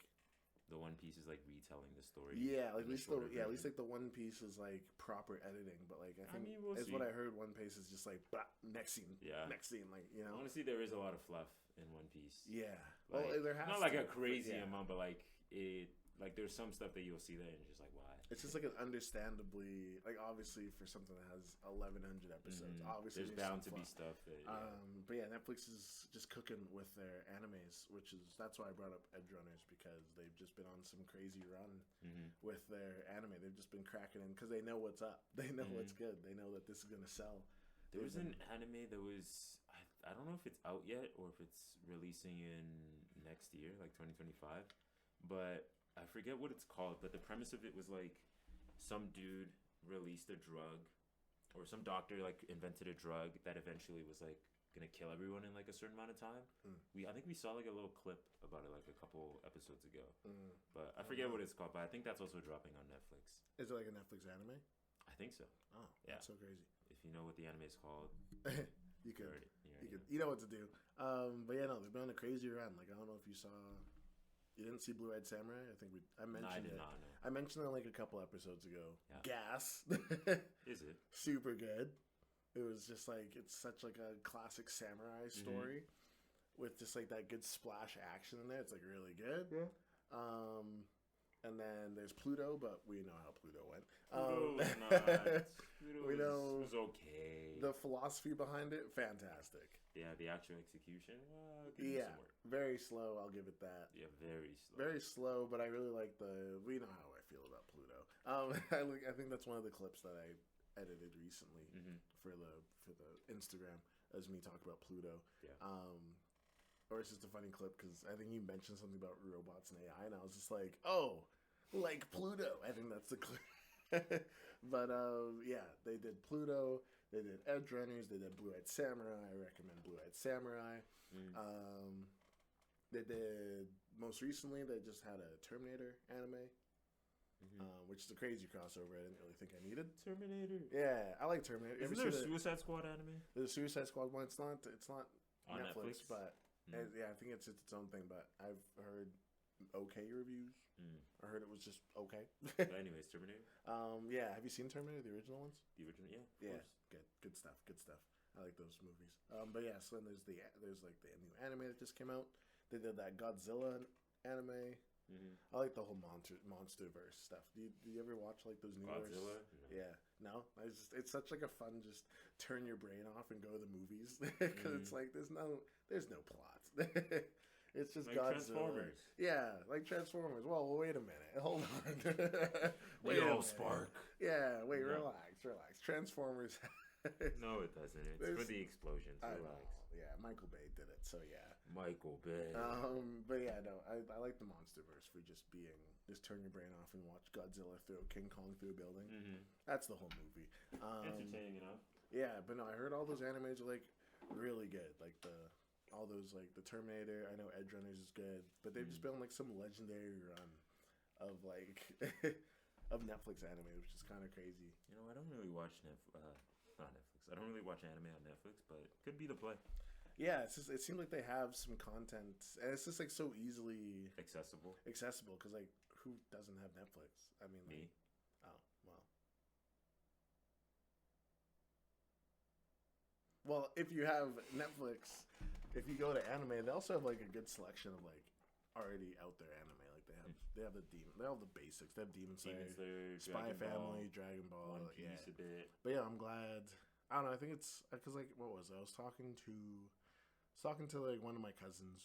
The One Piece is like retelling the story. Yeah, like at least like the One Piece is like proper editing, but like I think is what I heard. One Piece is just like next scene, next scene, like you know. Honestly, there is a lot of fluff in One Piece. Yeah, like, well, there has not like a crazy amount, but like it, like there's some stuff that you'll see there and you're just like, why? It's just like an understandably, like obviously for something that has 1,100 episodes, obviously there's bound to be stuff that. But yeah, Netflix is just cooking with their animes, that's why I brought up Edgerunners, because they've just been on some crazy run with their anime. They've just been cracking in because they know what's up. They know what's good. They know that this is gonna sell. There was an anime that was I don't know if it's out yet or if it's releasing in next year, like 2025, but. I forget what it's called, but the premise of it was like some dude released a drug, or some doctor like invented a drug that eventually was like gonna kill everyone in like a certain amount of time. I think we saw like a little clip about it like a couple episodes ago, but I forget what it's called. But I think that's also dropping on Netflix. Is it like a Netflix anime? I think so. Oh, yeah, that's so crazy. If you know what the anime is called, you know what to do. But yeah, no, they've been on a crazy run. Like I don't know if you saw. You didn't see Blue-Eyed Samurai? I think I mentioned I did it. Not, no. I mentioned it like a couple episodes ago. Yeah. Gas. Is it? Super good. It was just like, it's such like a classic samurai story with just like that good splash action in there. It's like really good. Yeah. And then there's Pluto, but we know how Pluto went. Pluto was not. We know was okay. the philosophy behind it, fantastic. Yeah, the actual execution, could use some work. Very slow. I'll give it that. Yeah, very slow. Very slow, but I really like the. We know how I feel about Pluto. I think that's one of the clips that I edited recently for the Instagram as me talk about Pluto. Yeah. Or it's just a funny clip because I think you mentioned something about robots and AI, and I was just like, oh, like Pluto. I think that's the clip. But yeah, they did Pluto. They did Edge Runners. They did Blue Eyed Samurai. I recommend Blue Eyed Samurai. They did most recently. They just had a Terminator anime. Which is a crazy crossover. I didn't really think I needed. Terminator. Yeah, I like Terminator. Isn't there a Suicide Squad anime? The Suicide Squad one. It's not on Netflix, but yeah, I think it's its own thing. But I've heard okay reviews. I heard it was just okay. But anyways, Terminator. Yeah. Have you seen Terminator, the original ones? The original, yeah. Yeah. Good stuff. Good stuff. I like those movies. But yeah, so then there's like the new anime that just came out. They did that Godzilla anime. I like the whole monsterverse stuff. Do you ever watch like those new Godzilla? No. Yeah, no. It's such like a fun just turn your brain off and go to the movies because it's like there's no plot. It's just like Godzilla. Transformers. Yeah, like Transformers. Well, wait a minute. Hold on. We all spark. Yeah, wait, relax. Transformers. No, it doesn't. It's for the explosions. Relax. Yeah, Michael Bay did it, so yeah. Michael Bay. But yeah, no, I like the MonsterVerse for just turn your brain off and watch Godzilla throw King Kong through a building. That's the whole movie. Entertaining enough. Yeah, but no, I heard all those animes are like really good. Like all those like the Terminator. I know Edge Runners is good, but they've just been on like some legendary run of like of Netflix anime, which is kind of crazy. You know, I don't really watch not Netflix. I don't really watch anime on Netflix, but could be the play. Yeah, it's just, it seems like they have some content, and it's just like so easily accessible. Because like, who doesn't have Netflix? I mean, like, me. Oh well. Well, if you have Netflix, if you go to anime, they also have like a good selection of like already out there anime. Like they have the basics. They have Demon Slayer, Spy Family, Dragon Ball, One Piece a bit. But yeah, I'm glad. I don't know. I think it's because like what was it? I was talking to like one of my cousins,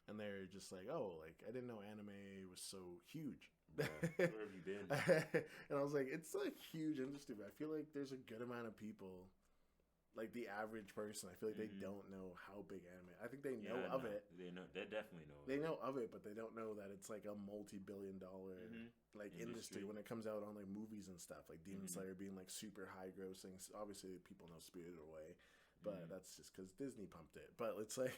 and they're just like, "Oh, like I didn't know anime was so huge." Where have you been? And I was like, "It's a huge industry, but I feel like there's a good amount of people." Like the average person, I feel like they don't know how big anime. I think they know of it. They know. They definitely know. They know of it, but they don't know that it's like a multi-billion-dollar like industry when it comes out on like movies and stuff. Like Demon Slayer being like super high grossing. Obviously, people know Spirited Away, but that's just because Disney pumped it. But it's like,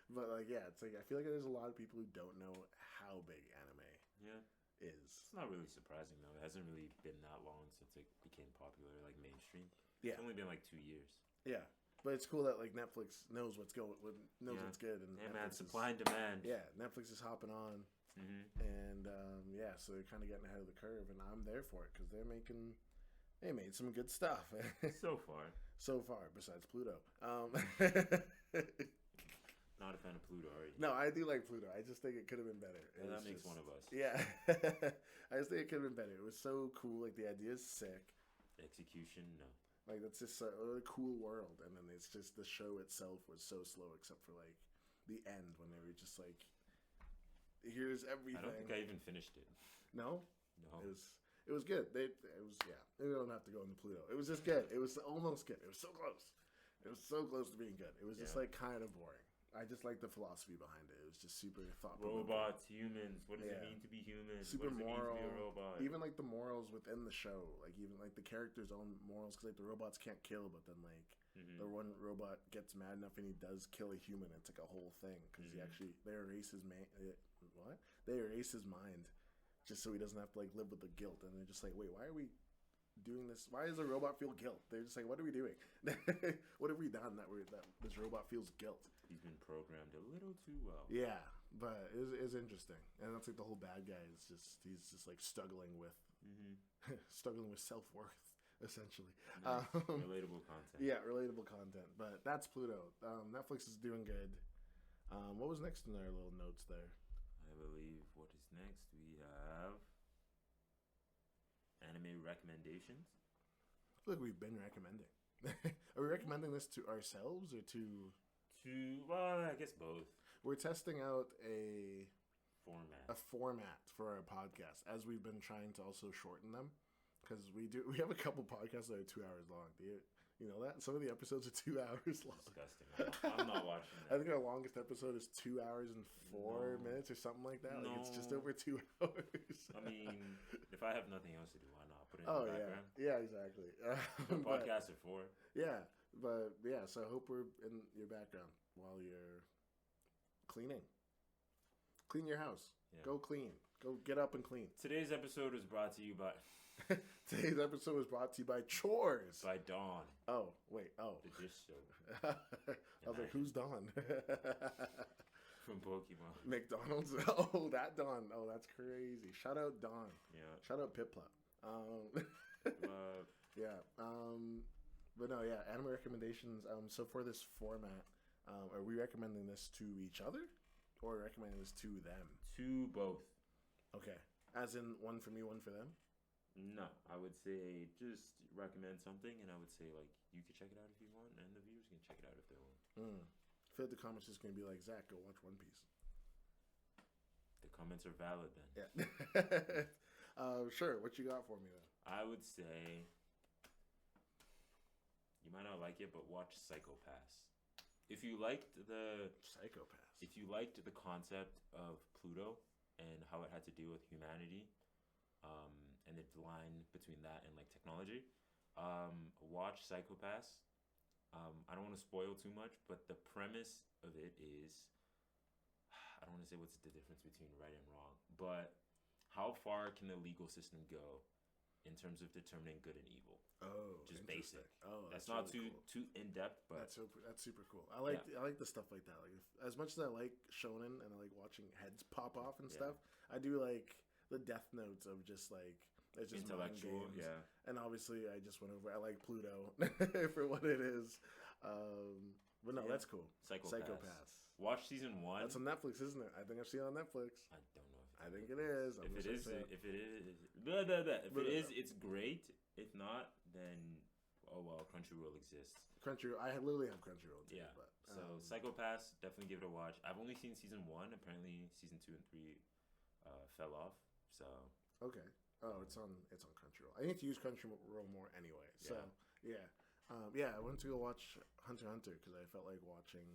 but like yeah, it's like I feel like there's a lot of people who don't know how big anime is. It's not really surprising though. It hasn't really been that long since it became popular, like mainstream. Yeah, it's only been like 2 years. Yeah, but it's cool that like Netflix knows what's what's good, and man, supply and demand. Yeah, Netflix is hopping on, and yeah, so they're kind of getting ahead of the curve, and I'm there for it because they made some good stuff so far. Besides Pluto, not a fan of Pluto, are you? No, I do like Pluto. I just think it could have been better. Yeah, that makes one of us. Yeah, I just think it could have been better. It was so cool. Like the idea is sick. Execution, no. Like that's just a cool world, and then it's just the show itself was so slow, except for like the end when they were just like, "Here's everything." I don't think I even finished it. No. It was good. It was We don't have to go into Pluto. It was just good. It was almost good. It was so close. It was so close to being good. It was just like kind of boring. I just like the philosophy behind it. It was just super thoughtful. Robots, humans. What does it mean to be human? Super moral. It mean to be a robot? Even like the morals within the show, like even like the characters' own morals, because like the robots can't kill, but then like the one robot gets mad enough and he does kill a human. It's like a whole thing because they erase his They erase his mind just so he doesn't have to like live with the guilt. And they're just like, wait, why are we doing this? Why does a robot feel guilt? They're just like, what are we doing? What have we done that this robot feels guilt? He's been programmed a little too well. Yeah, but it's interesting, and that's like the whole bad guy is he's just like struggling with struggling with self-worth essentially. Nice. Relatable content. Yeah, relatable content. But that's Pluto. Netflix is doing good. What was next in our little notes there? I have believe what is next? We have anime recommendations. Look, we've been recommending. Are we recommending this to ourselves or to? Well, I guess both. We're testing out a Format for our podcast, as we've been trying to also shorten them, because we have a couple podcasts that are 2 hours long. Do you know that some of the episodes are 2 hours long? Disgusting. I'm not watching that. I think our longest episode is 2 hours and 4 minutes or something like that. Like, it's just over 2 hours. I mean, if I have nothing else to do, why not put it in Oh the background? yeah, exactly. Podcasts are for. Yeah, but yeah. So I hope we're in your background while you're cleaning. Clean your house. Yeah. Go clean. Go get up and clean. Today's episode is brought to you by. Today's episode was brought to you by Chores. By Dawn. Oh, wait. Oh. The dish soap. I was like, who's Dawn? From Pokemon. McDonald's? Oh, that Dawn. Oh, that's crazy. Shout out Dawn. Yeah. Shout out Piplup. Yeah. But no, yeah. Anime recommendations. So for this format, are we recommending this to each other? Or recommending this to them? To both. Okay. As in one for me, one for them? No, I would say just recommend something, and I would say, like, you can check it out if you want, and the viewers can check it out if they want. I feel like the comments is going to be like, Zach, go watch One Piece. The comments are valid then. Yeah. Sure. What you got for me, then? I would say, you might not like it, but watch Psycho-Pass. If you liked the concept of Pluto and how it had to do with humanity, and the line between that and like technology, watch Psycho-Pass. I don't want to spoil too much, but the premise of it is, I don't want to say what's the difference between right and wrong, but how far can the legal system go in terms of determining good and evil? Oh, just basic. Oh, that's not really too in depth, but that's super cool. I like the stuff like that. Like, as much as I like shonen and I like watching heads pop off and stuff, I do like the Death Notes of just like it's just intellectual. games. Yeah, and obviously I just went over. I like Pluto for what it is. But no, that's cool. Psycho-Pass. Watch season 1. That's on Netflix, isn't it? I think I've seen it on Netflix. I don't know. I think it is. If it is, it's great. If not, then oh well, Crunchyroll exists. I literally have Crunchyroll too. Yeah. But, so Psycho-Pass, definitely give it a watch. I've only seen season 1. Apparently, season 2 and 3 fell off. So okay. Oh, it's on Crunchyroll. I need to use Crunchyroll more anyway. So yeah. I went to go watch Hunter x Hunter because I felt like watching.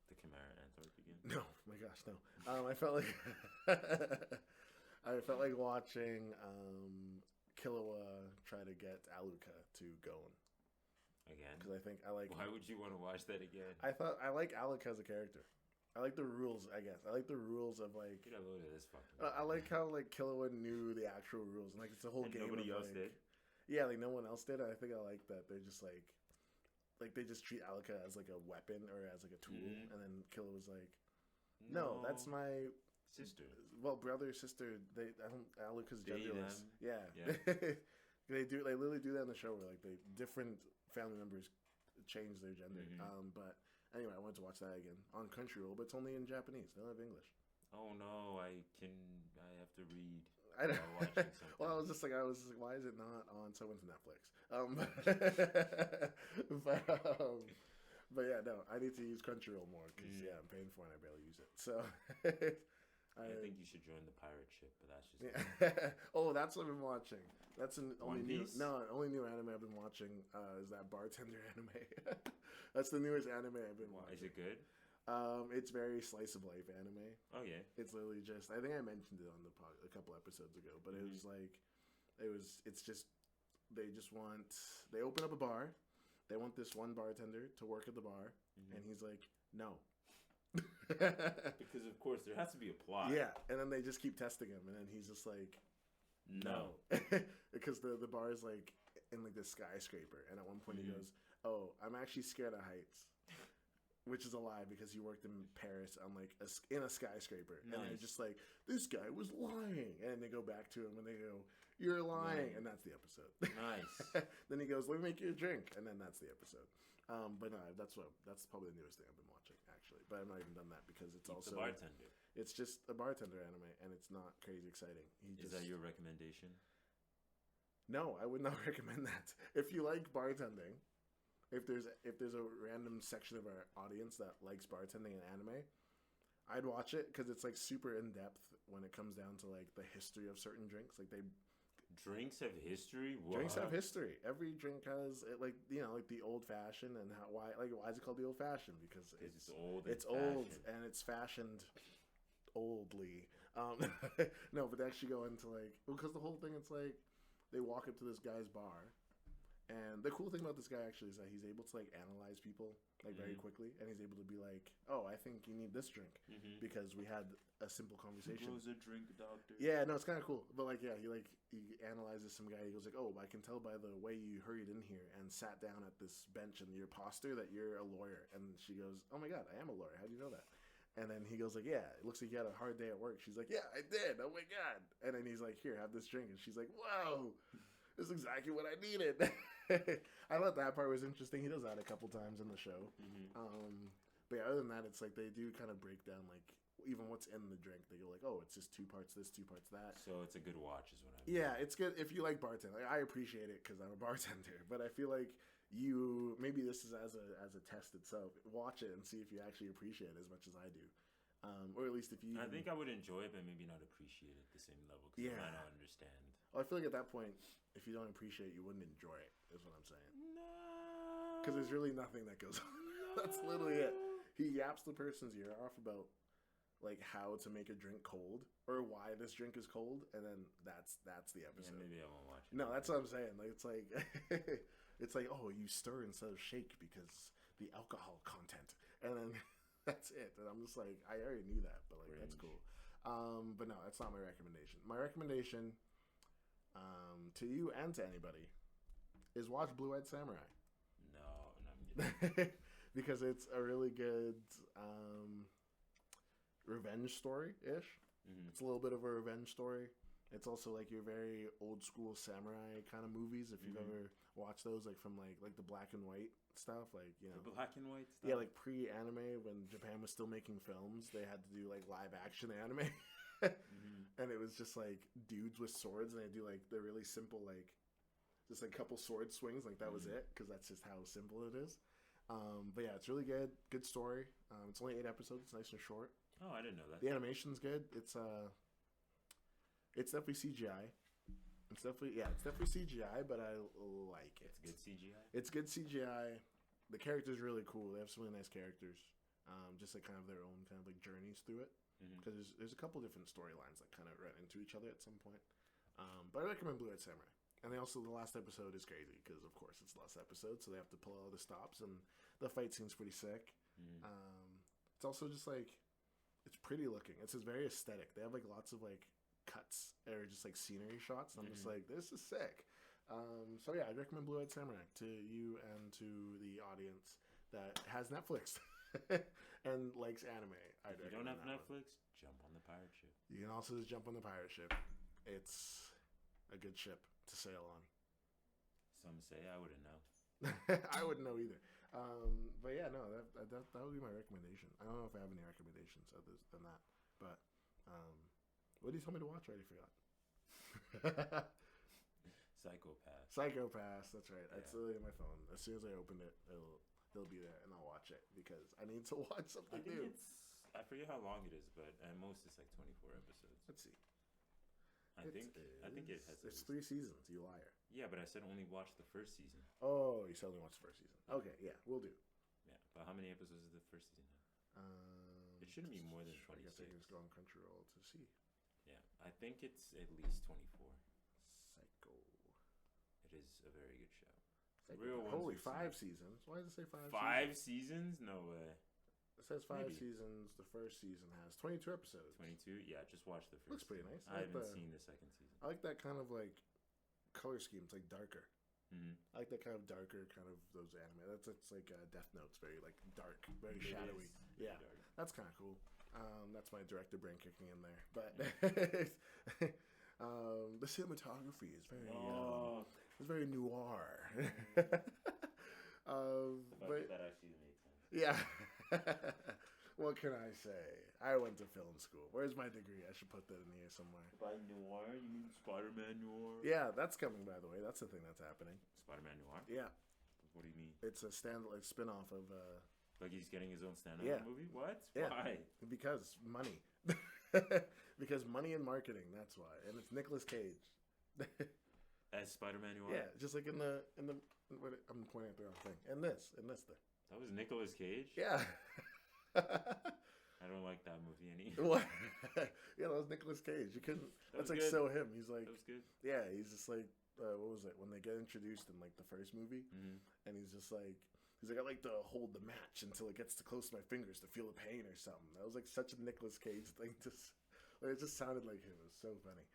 The Chimera Ant again. No, my gosh, no. I felt like watching Killua try to get Aluka to Gon again. Because I think I like. Why would you want to watch that again? I like Aluka as a character. I like the rules. I guess I like the rules of like. Get a load of this fucking. I like how like Killua knew the actual rules and like it's a whole game. Nobody of, else like, did. Yeah, like no one else did. I think I like that they're just like they just treat Aluka as like a weapon or as like a tool, and then Killua was like, "No, that's my sister." Well, brother, sister. Aluka's genderless. Yeah. They literally do that in the show where like different family members change their gender. But anyway, I wanted to watch that again on Crunchyroll, but it's only in Japanese. They don't have English. Oh no, I have to read. I know. Well, I was like, why is it not on? So I went to Netflix. But yeah, no, I need to use Crunchyroll more because I'm paying for it and I barely use it. So I think you should join the pirate ship, but that's just oh, that's what I've been watching. That's only new anime I've been watching is that bartender anime. That's the newest anime I've been watching. Is it good? It's very slice of life anime. Oh yeah, it's literally just. I think I mentioned it on the pod a couple episodes ago, but it was like, it's just they open up a bar, they want this one bartender to work at the bar, and he's like, no. Because of course there has to be a plot. Yeah, and then they just keep testing him, and then he's just like, no, because the bar is like in like this skyscraper, and at one point he goes, oh, I'm actually scared of heights. Which is a lie because he worked in Paris on like in a skyscraper, and they're just like, this guy was lying, and they go back to him and they go, you're lying, and that's the episode. Nice. Then he goes, let me make you a drink, and then that's the episode. But no, that's probably the newest thing I've been watching actually. But I've not even done that because it's also the bartender. It's just a bartender anime, and it's not crazy exciting. Is that your recommendation? No, I would not recommend that. If you like bartending, if there's a random section of our audience that likes bartending and anime, I'd watch it because it's like super in depth when it comes down to like the history of certain drinks. Like Drinks have history. What? drinks have history. Every drink has it, like like the old fashioned and why is it called the old fashioned? Because It's old. It's old and it's fashioned oldly. No, but they actually go into like because the whole thing it's like they walk up to this guy's bar. And the cool thing about this guy actually is that he's able to like analyze people like very quickly, and he's able to be like, "Oh, I think you need this drink because we had a simple conversation." Grows a drink, doctor. Yeah, no, it's kind of cool. But like, yeah, he analyzes some guy. He goes like, "Oh, I can tell by the way you hurried in here and sat down at this bench and your posture that you're a lawyer." And she goes, "Oh my god, I am a lawyer. How do you know that?" And then he goes like, "Yeah, it looks like you had a hard day at work." She's like, "Yeah, I did. Oh my god." And then he's like, "Here, have this drink." And she's like, "Whoa, this is exactly what I needed." I thought that part was interesting. He does that a couple times in the show. But yeah, other than that, it's like they do kind of break down like even what's in the drink. They go like, "Oh, it's just 2 parts this, 2 parts that." So it's a good watch, is what I mean. Yeah, it's good if you like bartending. Like, I appreciate it because I'm a bartender, but I feel like you maybe this is as a test itself. Watch it and see if you actually appreciate it as much as I do, or at least if you. I think I would enjoy it, but maybe not appreciate it at the same level because I might not understand. Well, I feel like at that point, if you don't appreciate it, you wouldn't enjoy it. Is what I'm saying. No. Because there's really nothing that goes on. That's literally it. He yaps the person's ear off about like how to make a drink cold or why this drink is cold, and then that's the episode. Yeah, maybe I won't watch it. No, that's what I'm saying. Like it's like oh, you stir instead of shake because the alcohol content, and then that's it. And I'm just like I already knew that, but like that's cool. But no, that's not my recommendation. My recommendation to you and to anybody is watch Blue-Eyed Samurai. No, I'm kidding. Because it's a really good revenge story-ish. It's a little bit of a revenge story. It's also like your very old school samurai kind of movies. If you've ever watched those, like from like the black and white stuff, like the black and white stuff. Yeah, like pre-anime when Japan was still making films, they had to do like live action anime. And it was just like dudes with swords, and they do like the really simple like just like couple sword swings, like that was it, because that's just how simple it is. But yeah, it's really good story. It's only 8 episodes. It's nice and short. Oh, I didn't know that. The animation's good. It's definitely CGI. It's definitely CGI, but I like it. It's good CGI. It's good CGI. The characters are really cool. They have some really nice characters. Just like kind of their own kind of like journeys through it. Because there's a couple different storylines that kind of run into each other at some point. But I recommend Blue-Eyed Samurai. And the last episode is crazy because, of course, it's the last episode, so they have to pull all the stops, and the fight scene's pretty sick. It's also just like it's pretty looking. It's just very aesthetic. They have like lots of like cuts or just like scenery shots, and I'm just like, this is sick. So yeah, I'd recommend Blue-Eyed Samurai to you and to the audience that has Netflix and likes anime. If you don't have Netflix, jump on the pirate ship. You can also just jump on the pirate ship. It's a good ship to sail on. Some say I wouldn't know. I wouldn't know either. But yeah, no, that would be my recommendation. I don't know if I have any recommendations other than that. But what did you tell me to watch? I already forgot. Psychopaths. That's right. It's literally on my phone. As soon as I open it, it'll be there, and I'll watch it because I need to watch something new. I forget how long it is, but at most it's like 24 episodes. Let's see. I think it has. It's 3 seasons. You liar. Yeah, but I said only watch the first season. Oh, you said only watch the first season. Okay, yeah, we'll do. Yeah, but how many episodes does the first season have? It shouldn't be more than 26. I guess I can just go on Crunchyroll to see. Yeah, I think it's at least 24. Psycho. It is a very good show. Holy, 5 seasons. Why does it say 5 seasons? 5 seasons? No way. It says 5 seasons. The first season has 22 episodes. 22? Yeah, just watch the first. Looks pretty nice. I haven't seen the second season. I like that kind of like color scheme. It's like darker. I like that kind of darker kind of those anime. It's like Death Note's very like dark, very shadowy. Yeah, dark. That's kind of cool. That's my director brain kicking in there. But the cinematography is very it's very noir. But that actually made sense. Yeah. What can I say? I went to film school. Where's my degree? I should put that in here somewhere. By noir, you mean Spider-Man noir? Yeah, that's coming, by the way. That's the thing that's happening. Spider-Man noir? Yeah. What do you mean? It's a spin-off of... Like he's getting his own stand-up movie? What? Yeah. Why? Because money. Because money and marketing, that's why. And it's Nicolas Cage. As Spider-Man noir? Yeah, just like in the I'm pointing at the wrong thing. In this thing. That was Nicolas Cage? Yeah. I don't like that movie any. What? Yeah, that was Nicolas Cage. You couldn't. That's like good. so him. He's like. That was good. Yeah, he's just like. What was it when they get introduced in like the first movie, and he's like I like to hold the match until it gets too close to my fingers to feel the pain or something. That was like such a Nicolas Cage thing. It just sounded like him. It was so funny.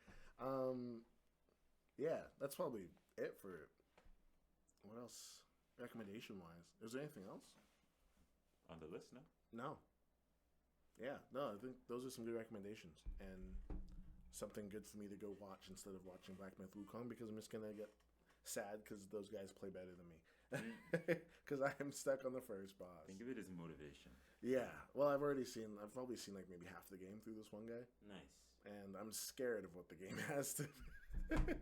Yeah, that's probably it for it. What else? Recommendation wise, is there anything else on the list? No. No. Yeah, no. I think those are some good recommendations and something good for me to go watch instead of watching Black Myth Wukong, because I'm just gonna get sad because those guys play better than me. Because I'm stuck on the first boss. Think of it as motivation. Yeah. Well, I've probably seen like maybe half the game through this one guy. Nice. And I'm scared of what the game has to.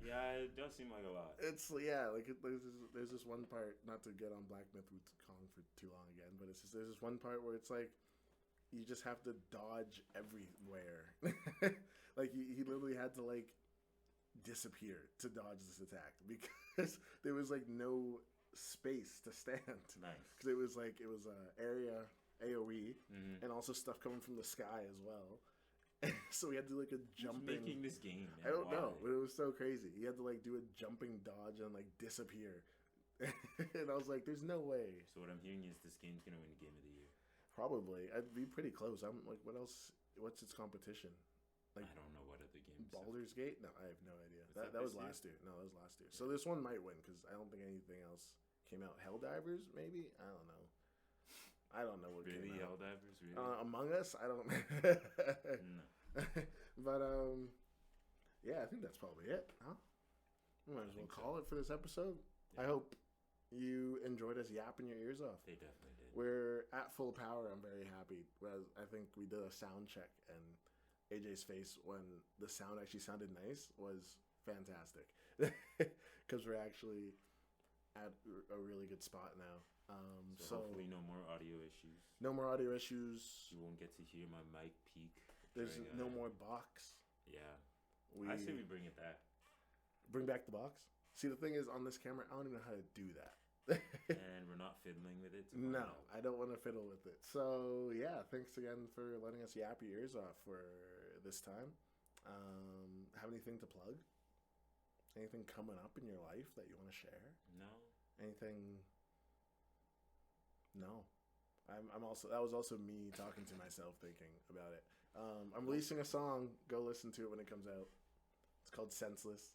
Yeah, it does seem like a lot. It's there's this one part, not to get on Black Myth Wukong for too long again, but there's this one part where it's like you just have to dodge everywhere. Like he literally had to like disappear to dodge this attack because there was like no space to stand. Nice. Because it was area AOE and also stuff coming from the sky as well. So we had to do like a jumping. Who's making this game? I don't know, but it was so crazy. You had to like do a jumping dodge and like disappear. And I was like, "There's no way." So what I'm hearing is this game's gonna win Game of the Year. Probably, I'd be pretty close. I'm like, what else? What's its competition? Like, I don't know what other games. Baldur's Gate? No, I have no idea. Was That was last year. No, that was last year. So this one might win because I don't think anything else came out. Helldivers, maybe? I don't know. I don't know what really came out. Helldivers, really? Among Us? I don't. No. But yeah, I think that's probably it. Huh? We might as well call it for this episode. Yeah. I hope you enjoyed us yapping your ears off. They definitely did. We're at full power. I'm very happy. Whereas I think we did a sound check and AJ's face when the sound actually sounded nice was fantastic. Because we're actually at a really good spot now. So hopefully no more audio issues. No more audio issues. You won't get to hear my mic peak. There's no more box. Yeah. I say we bring it back. Bring back the box? See, the thing is, on this camera, I don't even know how to do that. And we're not fiddling with it? No, I don't want to fiddle with it. So, yeah, thanks again for letting us yap your ears off for this time. Have anything to plug? Anything coming up in your life that you want to share? No. Anything? No. That was also me talking to myself, thinking about it. I'm releasing a song. Go listen to it when it comes out. It's called Senseless.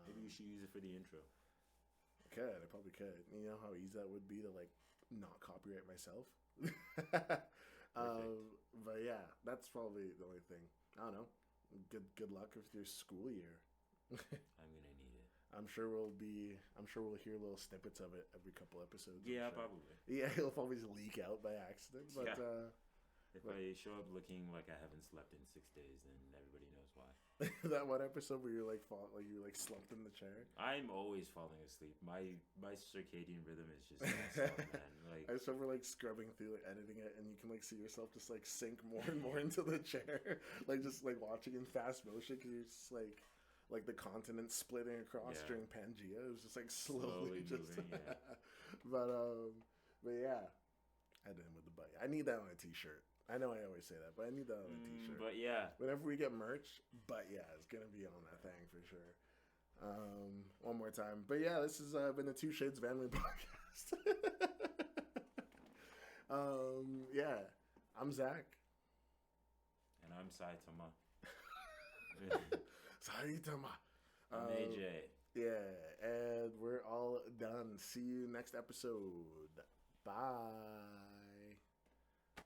Maybe you should use it for the intro. I probably could. You know how easy that would be to like not copyright myself. But yeah, that's probably the only thing. I don't know. Good luck with your school year. I'm gonna need it. I'm sure we'll hear little snippets of it every couple episoes. Yeah, probably. Yeah, it'll probably just leak out by accident. But if I show up looking like I haven't slept in 6 days, then everybody knows why. That one episode where you're like slumped in the chair. I'm always falling asleep. My circadian rhythm is just messed up, man. Like I just remember like scrubbing through, like editing it, and you can like see yourself just like sink more and more into the chair, like just like watching in fast motion because you're just like the continent splitting across during Pangea. It was just like slowly just moving, yeah. But yeah, I did with the bite. I need that on a t-shirt. I know I always say that, but I need that on a t-shirt. But yeah. Whenever we get merch, but yeah, it's going to be on that thing for sure. One more time. But yeah, this has been the Two Shades Family Podcast. Yeah, I'm Zach. And I'm Saitama. Saitama. I'm AJ. Yeah, and we're all done. See you next episode. Bye.